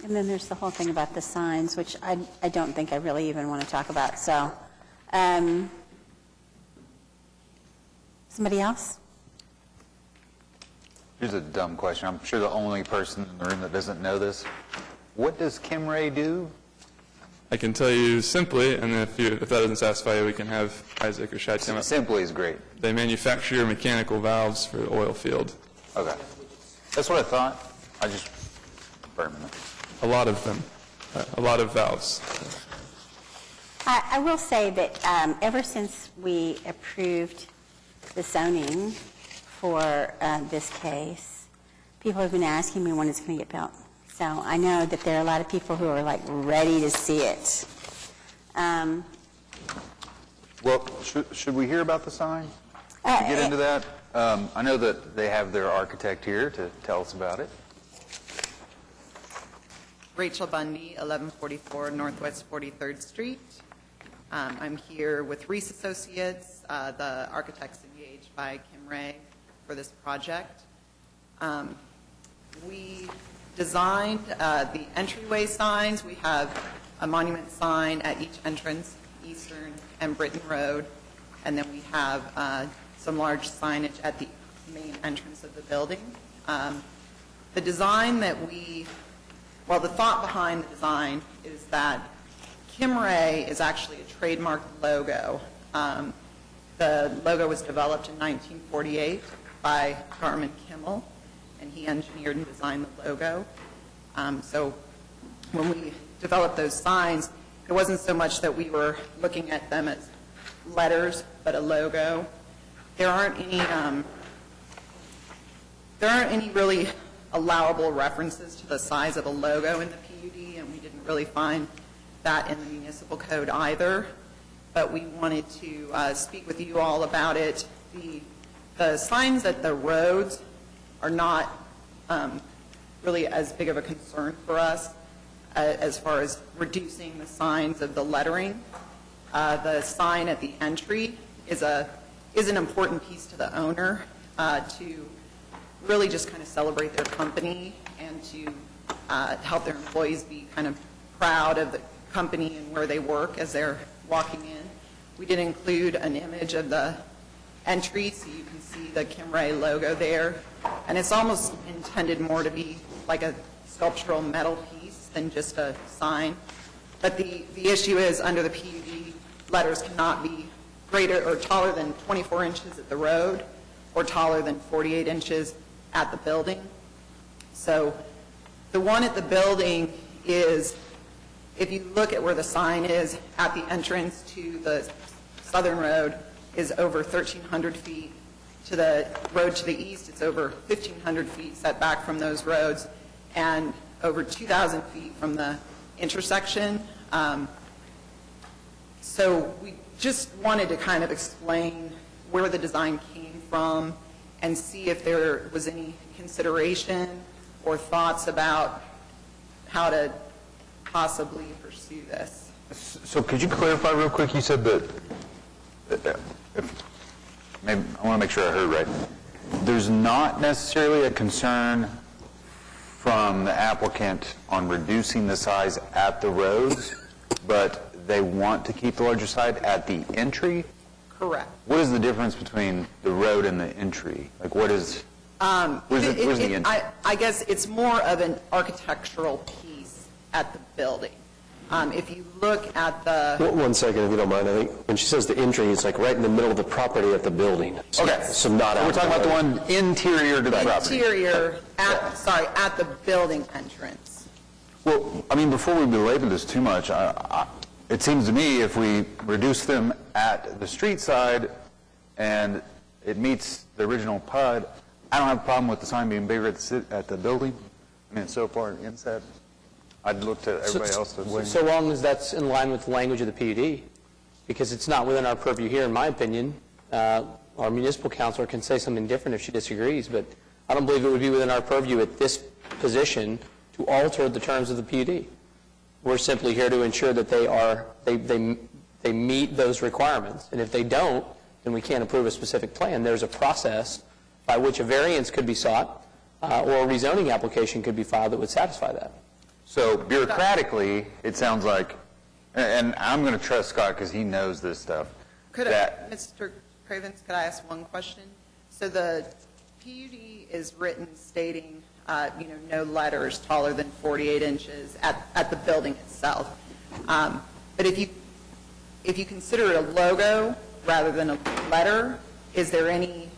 then there's the whole thing about the signs, which I don't think I really even want to talk about. So, somebody else? Here's a dumb question. I'm sure the only person in the room that doesn't know this. What does Kimray do? I can tell you simply, and if that doesn't satisfy you, we can have Isaac or Shad come up. Simply is great. They manufacture mechanical valves for the oil field. Okay. That's what I thought. I just confirming it. A lot of them, a lot of valves. I will say that ever since we approved the zoning for this case, people have been asking me when it's going to get built. So I know that there are a lot of people who are like ready to see it. Well, should we hear about the sign? To get into that, I know that they have their architect here to tell us about it. Rachel Bundy, 1144 Northwest 43rd Street. I'm here with Reese Associates, the architects engaged by Kim Ray for this project. We designed the entryway signs. We have a monument sign at each entrance, Eastern and Britton Road, and then we have some large signage at the main entrance of the building. The design that the thought behind the design is that Kim Ray is actually a trademarked logo. The logo was developed in 1948 by Garmin Kimmel, and he engineered and designed the logo. So when we developed those signs, it wasn't so much that we were looking at them as letters, but a logo. There aren't any really allowable references to the size of a logo in the PUD, and we didn't really find that in the municipal code either. But we wanted to speak with you all about it. The signs at the roads are not really as big of a concern for us as far as reducing the signs of the lettering. The sign at the entry is an important piece to the owner to really just kind of celebrate their company and to help their employees be kind of proud of the company and where they work as they're walking in. We did include an image of the entry so you can see the Kim Ray logo there. And it's almost intended more to be like a sculptural metal piece than just a sign. But the issue is under the PUD, letters cannot be greater or taller than 24 inches at the road or taller than 48 inches at the building. So the one at the building is, if you look at where the sign is at the entrance to the southern road, is over 1,300 feet. To the road to the east, it's over 1,500 feet set back from those roads and over 2,000 feet from the intersection. So we just wanted to kind of explain where the design came from and see if there was any consideration or thoughts about how to possibly pursue this. So could you clarify real quick? You said that, maybe I want to make sure I heard right. There's not necessarily a concern from the applicant on reducing the size at the roads, but they want to keep the larger side at the entry? Correct. What is the difference between the road and the entry? Like what is, where's the entry? I guess it's more of an architectural piece at the building. If you look at the... One second, if you don't mind. I think when she says the entry, it's like right in the middle of the property at the building. Okay. So not we're talking about the one interior to the property. Interior, at the building entrance. Well, I mean, before we belabor this too much, it seems to me if we reduce them at the street side and it meets the original PUD, I don't have a problem with the sign being bigger at the building. I mean, it's so far inside. I'd look to everybody else to win. So long as that's in line with the language of the PUD, because it's not within our purview here, in my opinion. Our municipal counselor can say something different if she disagrees, but I don't believe it would be within our purview at this position to alter the terms of the PUD. We're simply here to ensure that they meet those requirements, and if they don't, then we can't approve a specific plan. There's a process by which a variance could be sought or a rezoning application could be filed that would satisfy that. So bureaucratically, it sounds like, and I'm going to trust Scott because he knows this stuff. Mr. Cravens, could I ask one question? So the PUD is written stating, no letters taller than 48 inches at the building itself. But if you consider it a logo rather than a letter, is there any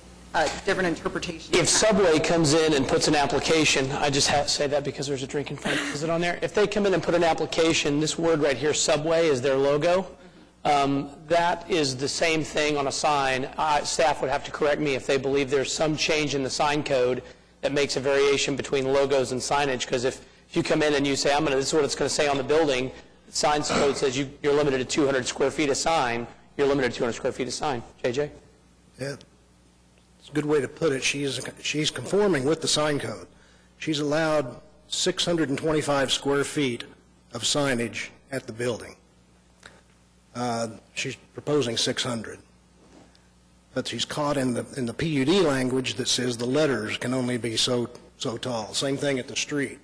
different interpretation. If Subway comes in and puts an application, I just have to say that because there's a drink in front. Is it on there? If they come in and put an application, this word right here, Subway, is their logo. That is the same thing on a sign. Staff would have to correct me if they believe there's some change in the sign code that makes a variation between logos and signage, because if you come in and you say, this is what it's going to say on the building, the sign code says you're limited to 200 square feet of sign, you're limited to 200 square feet of sign. JJ? Yeah, it's a good way to put it. She's conforming with the sign code. She's allowed 625 square feet of signage at the building. She's proposing 600. But she's caught in the PUD language that says the letters can only be so tall. Same thing at the street.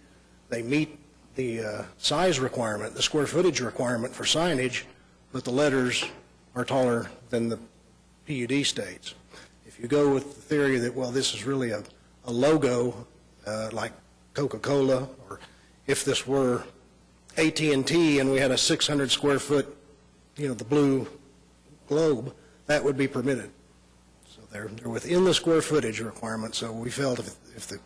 They meet the size requirement, the square footage requirement for signage, but the letters are taller than the PUD states. If you go with the theory that, well, this is really a logo like Coca-Cola, or if this were AT&T and we had a 600 square foot, the blue globe, that would be permitted. So they're within the square footage requirement, so we felt if the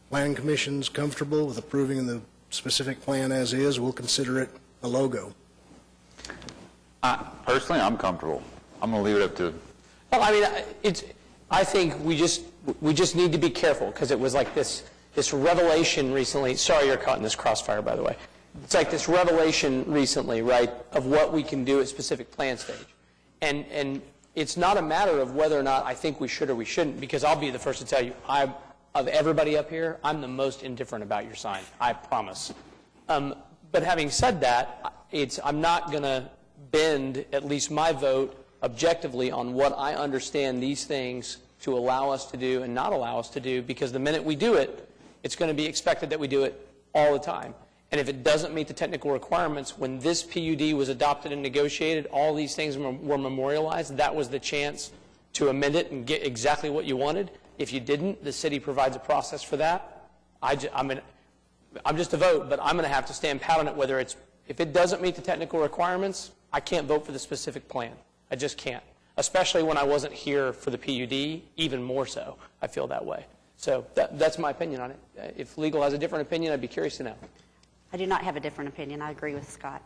Planning Commission's comfortable with approving the specific plan as is, we'll consider it a logo. Personally, I'm comfortable. I'm going to leave it up to... Well, I think we just need to be careful, because it was like this revelation recently. Sorry you're caught in this crossfire, by the way. It's like this revelation recently, right, of what we can do at specific plan stage. And it's not a matter of whether or not I think we should or we shouldn't, because I'll be the first to tell you, of everybody up here, I'm the most indifferent about your sign. I promise. But having said that, I'm not going to bend at least my vote objectively on what I understand these things to allow us to do and not allow us to do, because the minute we do it, it's going to be expected that we do it all the time. And if it doesn't meet the technical requirements, when this PUD was adopted and negotiated, all these things were memorialized. That was the chance to amend it and get exactly what you wanted. If you didn't, the city provides a process for that. I'm just a vote, but I'm going to have to stand pat on it whether if it doesn't meet the technical requirements, I can't vote for the specific plan. I just can't, especially when I wasn't here for the PUD, even more so. I feel that way. So that's my opinion on it. If legal has a different opinion, I'd be curious to know. I do not have a different opinion. I agree with Scott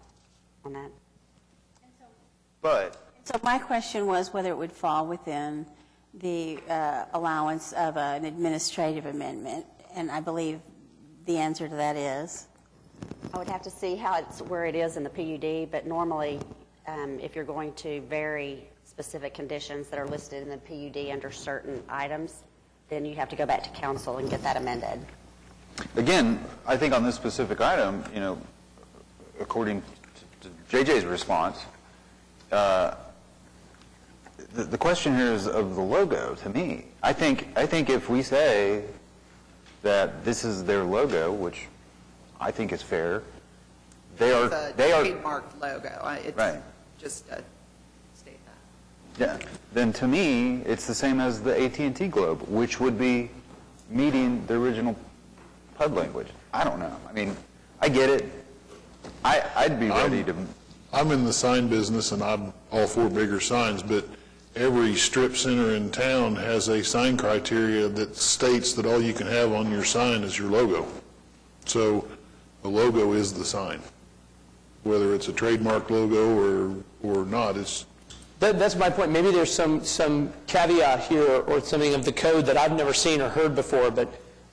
on that. But So my question was whether it would fall within the allowance of an administrative amendment, and I believe the answer to that is? I would have to see where it is in the PUD, but normally if you're going to vary specific conditions that are listed in the PUD under certain items, then you have to go back to council and get that amended. Again, I think on this specific item, according to JJ's response, the question here is of the logo to me. I think if we say that this is their logo, which I think is fair, they are trademarked logo. It's right. Just state that. Yeah. Then to me, it's the same as the AT&T globe, which would be meeting the original PUD language. I don't know. I get it. I'd be ready to... I'm in the sign business, and I'm all for bigger signs, but every strip center in town has a sign criteria that states that all you can have on your sign is your logo. So the logo is the sign. Whether it's a trademark logo or not, That's my point. Maybe there's some caveat here or something of the code that I've never seen or heard before,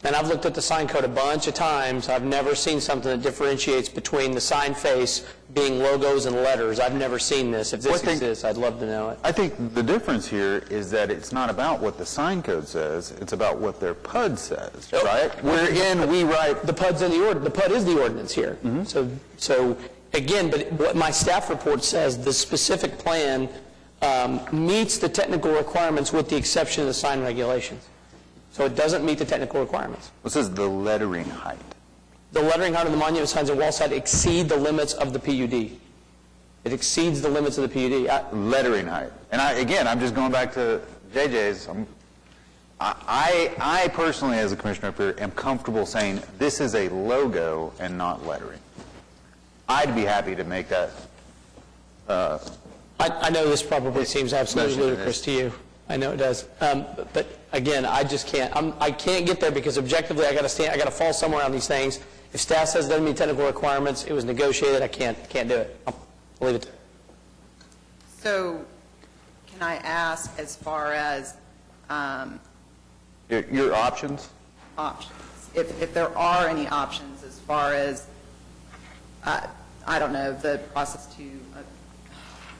and I've looked at the sign code a bunch of times. I've never seen something that differentiates between the sign face being logos and letters. I've never seen this. If this exists, I'd love to know it. I think the difference here is that it's not about what the sign code says, it's about what their PUD says, right? We write... The PUD's in the order. The PUD is the ordinance here. Mm-hmm. So again, but what my staff report says, the specific plan meets the technical requirements with the exception of the sign regulations. So it doesn't meet the technical requirements. It says the lettering height. The lettering height of the monument signs and wall sign exceed the limits of the PUD. It exceeds the limits of the PUD. Lettering height. And I'm just going back to JJ's. I personally, as a commissioner up here, am comfortable saying this is a logo and not lettering. I'd be happy to make that. I know this probably seems absolutely ludicrous to you. I know it does. But again, I just can't, I can't get there because objectively I got to fall somewhere on these things. If staff says it doesn't meet technical requirements, it was negotiated, I can't do it. I'll leave it. So can I ask as far as Your options? options, if there are any options as far as, I don't know, the process to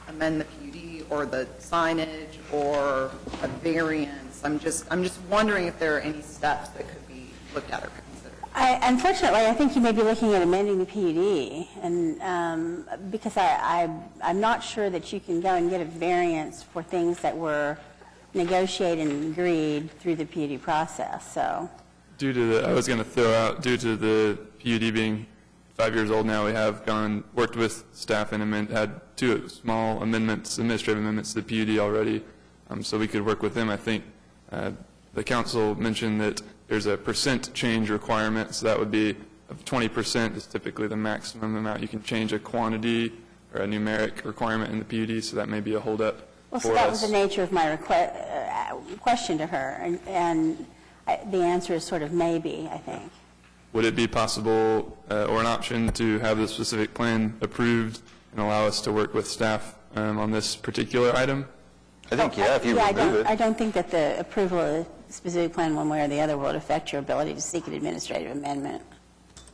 amend the PUD or the signage or a variance? I'm just wondering if there are any steps that could be looked at or considered. Unfortunately, I think you may be looking at amending the PUD, and because I'm not sure that you can go and get a variance for things that were negotiated and agreed through the PUD process. So, I was going to throw out, due to the PUD being 5 years old now, we have worked with staff and had 2 small amendments, administrative amendments to the PUD already, so we could work with them. I think the council mentioned that there's a % change requirement, so that would be 20% is typically the maximum amount you can change a quantity or a numeric requirement in the PUD, so that may be a holdup. well, so that was the nature of my question to her, and the answer is sort of maybe, I think. Would it be possible or an option to have the specific plan approved and allow us to work with staff on this particular item? I think, if you remove it. I don't think that the approval of the specific plan one way or the other will affect your ability to seek an administrative amendment.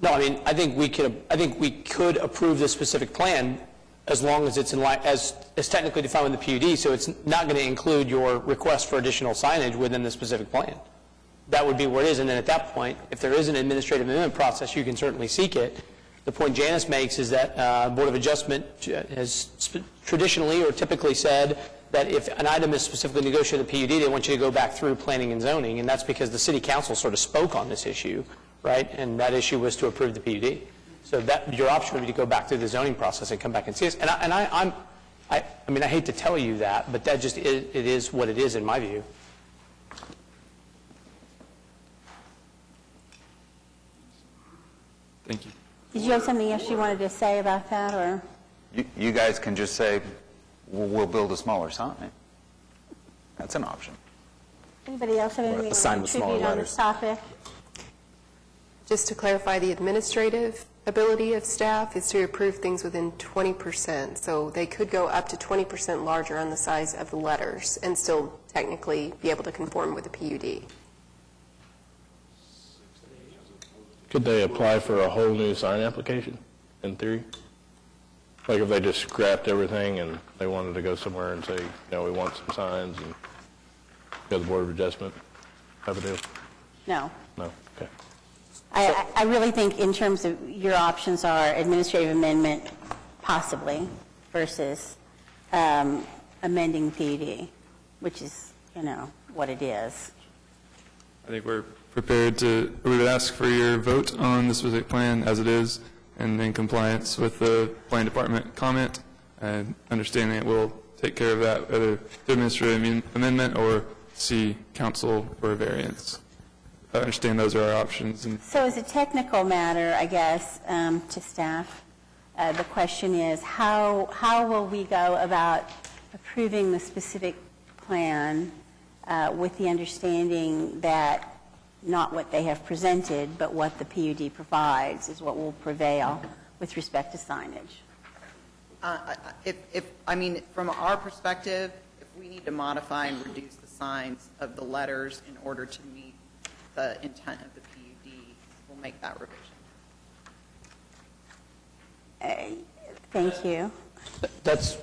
No, I mean, I think we could approve this specific plan as long as it's in line, as technically defined with the PUD, so it's not going to include your request for additional signage within the specific plan. That would be where it is, and then at that point, if there is an administrative amendment process, you can certainly seek it. The point Janice makes is that Board of Adjustment has traditionally or typically said that if an item is specifically negotiated in the PUD, they want you to go back through planning and zoning, and that's because the city council sort of spoke on this issue, right? And that issue was to approve the PUD. So that your option would be to go back through the zoning process and come back and see us. And I mean, I hate to tell you that, but that just it is what it is in my view. Thank you. Did you have something else you wanted to say about that, or? You guys can just say, we'll build a smaller sign. That's an option. Anybody else have anything to contribute on this topic? Just to clarify, the administrative ability of staff is to approve things within 20%. So they could go up to 20% larger on the size of the letters and still technically be able to conform with the PUD. Could they apply for a whole new sign application, in theory? Like if they just scrapped everything and they wanted to go somewhere and say, we want some signs and go to the Board of Adjustment type of deal? No. No? Okay. I really think in terms of your options are administrative amendment, possibly, versus amending PUD, which is, what it is. I think we're prepared we would ask for your vote on the specific plan as it is and in compliance with the plan department comment, and understanding that we'll take care of that, whether through administrative amendment or see council for a variance. I understand those are our options. So as a technical matter, I guess, to staff, the question is, how will we go about approving the specific plan with the understanding that not what they have presented, but what the PUD provides is what will prevail with respect to signage? From our perspective, if we need to modify and reduce the signs of the letters in order to meet the intent of the PUD, we'll make that revision. Thank you. That's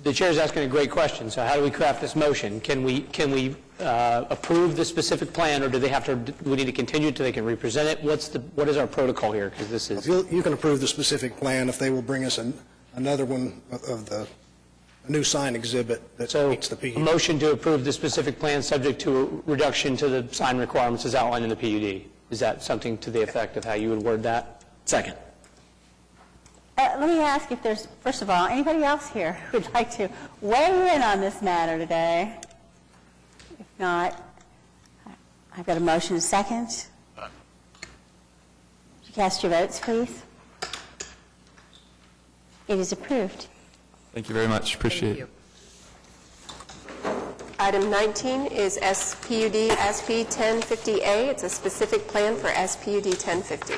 the chair's asking a great question. So how do we craft this motion? Can we approve the specific plan, or do we need to continue until they can represent it? What is our protocol here? Because this is you can approve the specific plan if they will bring us another one of the new sign exhibit that meets the PUD. A motion to approve the specific plan subject to a reduction to the sign requirements as outlined in the PUD. Is that something to the effect of how you would word that? Second. Let me ask if there's, first of all, anybody else here who would like to weigh in on this matter today? If not, I've got a motion and a second. Would you cast your votes, please? It is approved. Thank you very much. Appreciate it. Item 19 is SPUD SP 1050A. It's a specific plan for SPUD 1050.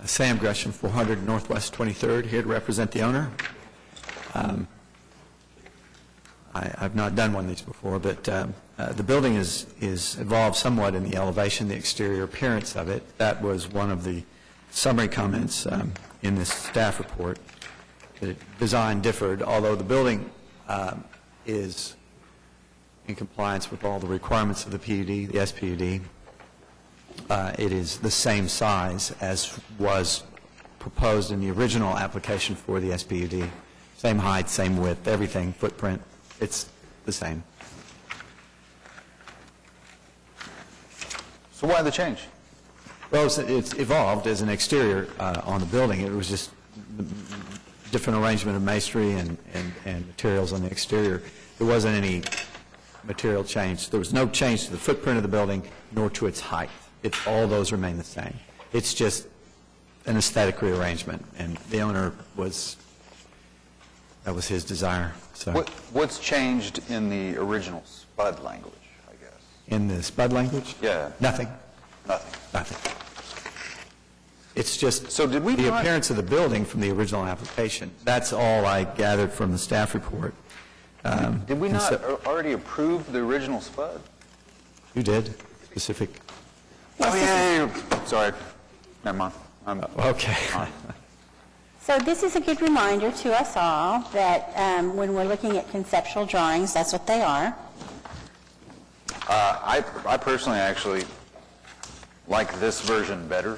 Sam Gresham, 400 Northwest 23rd, here to represent the owner. I've not done one of these before, but the building is evolved somewhat in the elevation, the exterior appearance of it. That was one of the summary comments in this staff report. The design differed, although the building is in compliance with all the requirements of the PUD, the SPUD. It is the same size as was proposed in the original application for the SPUD. Same height, same width, everything, footprint, it's the same. So why the change? Well, it's evolved as an exterior on the building. It was just different arrangement of masonry and materials on the exterior. There wasn't any material change. There was no change to the footprint of the building nor to its height. All those remain the same. It's just an aesthetic rearrangement, and the owner that was his desire. So What's changed in the original Spud language, I guess? in the Spud language? Yeah. Nothing. Nothing. Nothing. It's just So did we the not- appearance of the building from the original application. That's all I gathered from the staff report. Did we and not so- already approve the original Spud? You did, specific. Oh, yeah. Sorry. Never mind. Okay. So this is a good reminder to us all that when we're looking at conceptual drawings, that's what they are. I personally actually like this version better.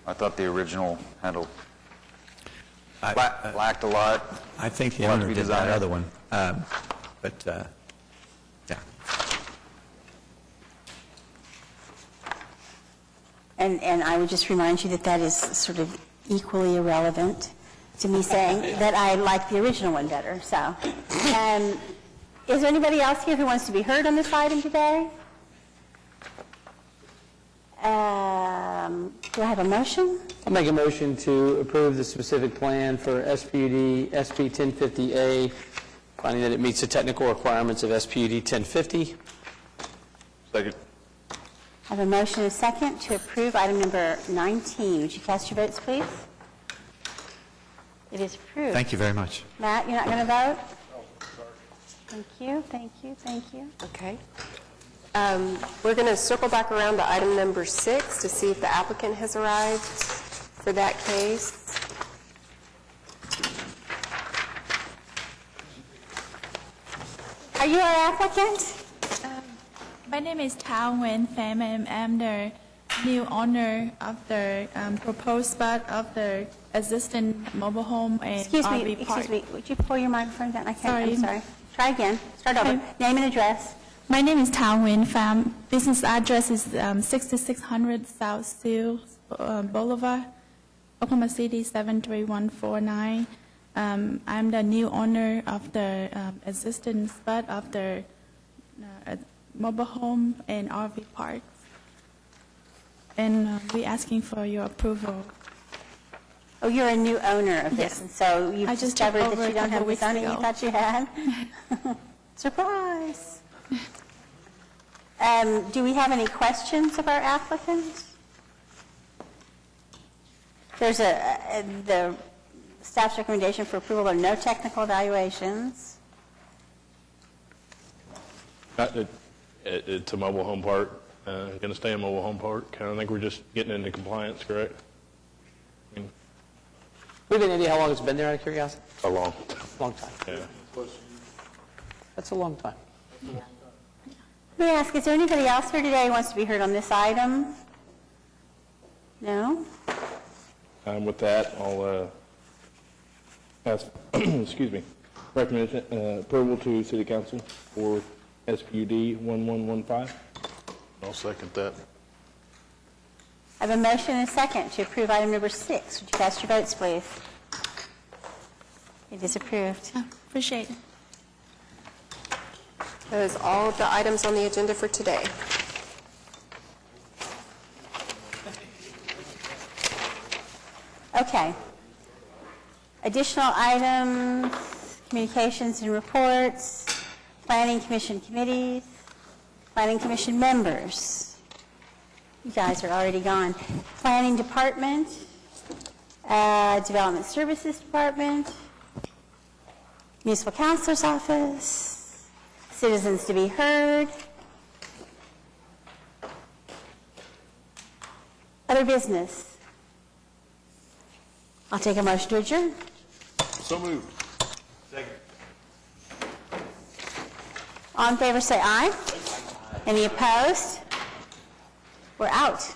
I thought the original had lacked a lot. I think the Will have to owner be did that designed. other one. But, yeah. And I would just remind you that that is sort of equally irrelevant to me saying that I like the original one better. So, is there anybody else here who wants to be heard on this item today? Do I have a motion? I'll make a motion to approve the specific plan for SPUD SP 1050A, finding that it meets the technical requirements of SPUD 1050. Second. I have a motion and a second to approve item number 19. Would you cast your votes, please? It is approved. Thank you very much. Matt, you're not going to vote? Thank you, thank you, thank you. Okay. We're going to circle back around to item number 6 to see if the applicant has arrived for that case. Are you our applicant? My name is Tao Nguyen Pham, and I'm the new owner of the proposed spot of the existing mobile home and RV park. Excuse me, would you pull your microphone down? I can't, Sorry. I'm sorry. Try again, start over. Name and address. My name is Tao Nguyen Pham. Business address is 6600 South Seal Boulevard, Oklahoma City 73149. I'm the new owner of the existing spot of the mobile home and RV parks. And we're asking for your approval. Oh, you're a new owner of this, Yes. and so you've I just discovered took that over you don't a have couple the weeks zoning you ago. thought you had? Surprise. Do we have any questions of our applicant? There's the staff's recommendation for approval of no technical evaluations. It's a mobile home park, going to stay a mobile home park. I think we're just getting into compliance, correct? We have any idea how long it's been there, out of curiosity? A long time. Yeah. That's a long time. Let me ask, is there anybody else here today who wants to be heard on this item? No? With that, I'll ask, excuse me, recommend approval to City Council for SPUD 1115. I'll second that. I have a motion and a second to approve item number 6. Would you cast your votes, please? It is approved. Appreciate it. That is all of the items on the agenda for today. Okay. Additional items, communications and reports. Planning Commission committees, Planning Commission members. You guys are already gone. Planning Department, Development Services Department, Municipal Counselor's Office, Citizens to be heard, other business. I'll take a motion to adjourn. So moved. All in favor say aye. Any opposed? We're out.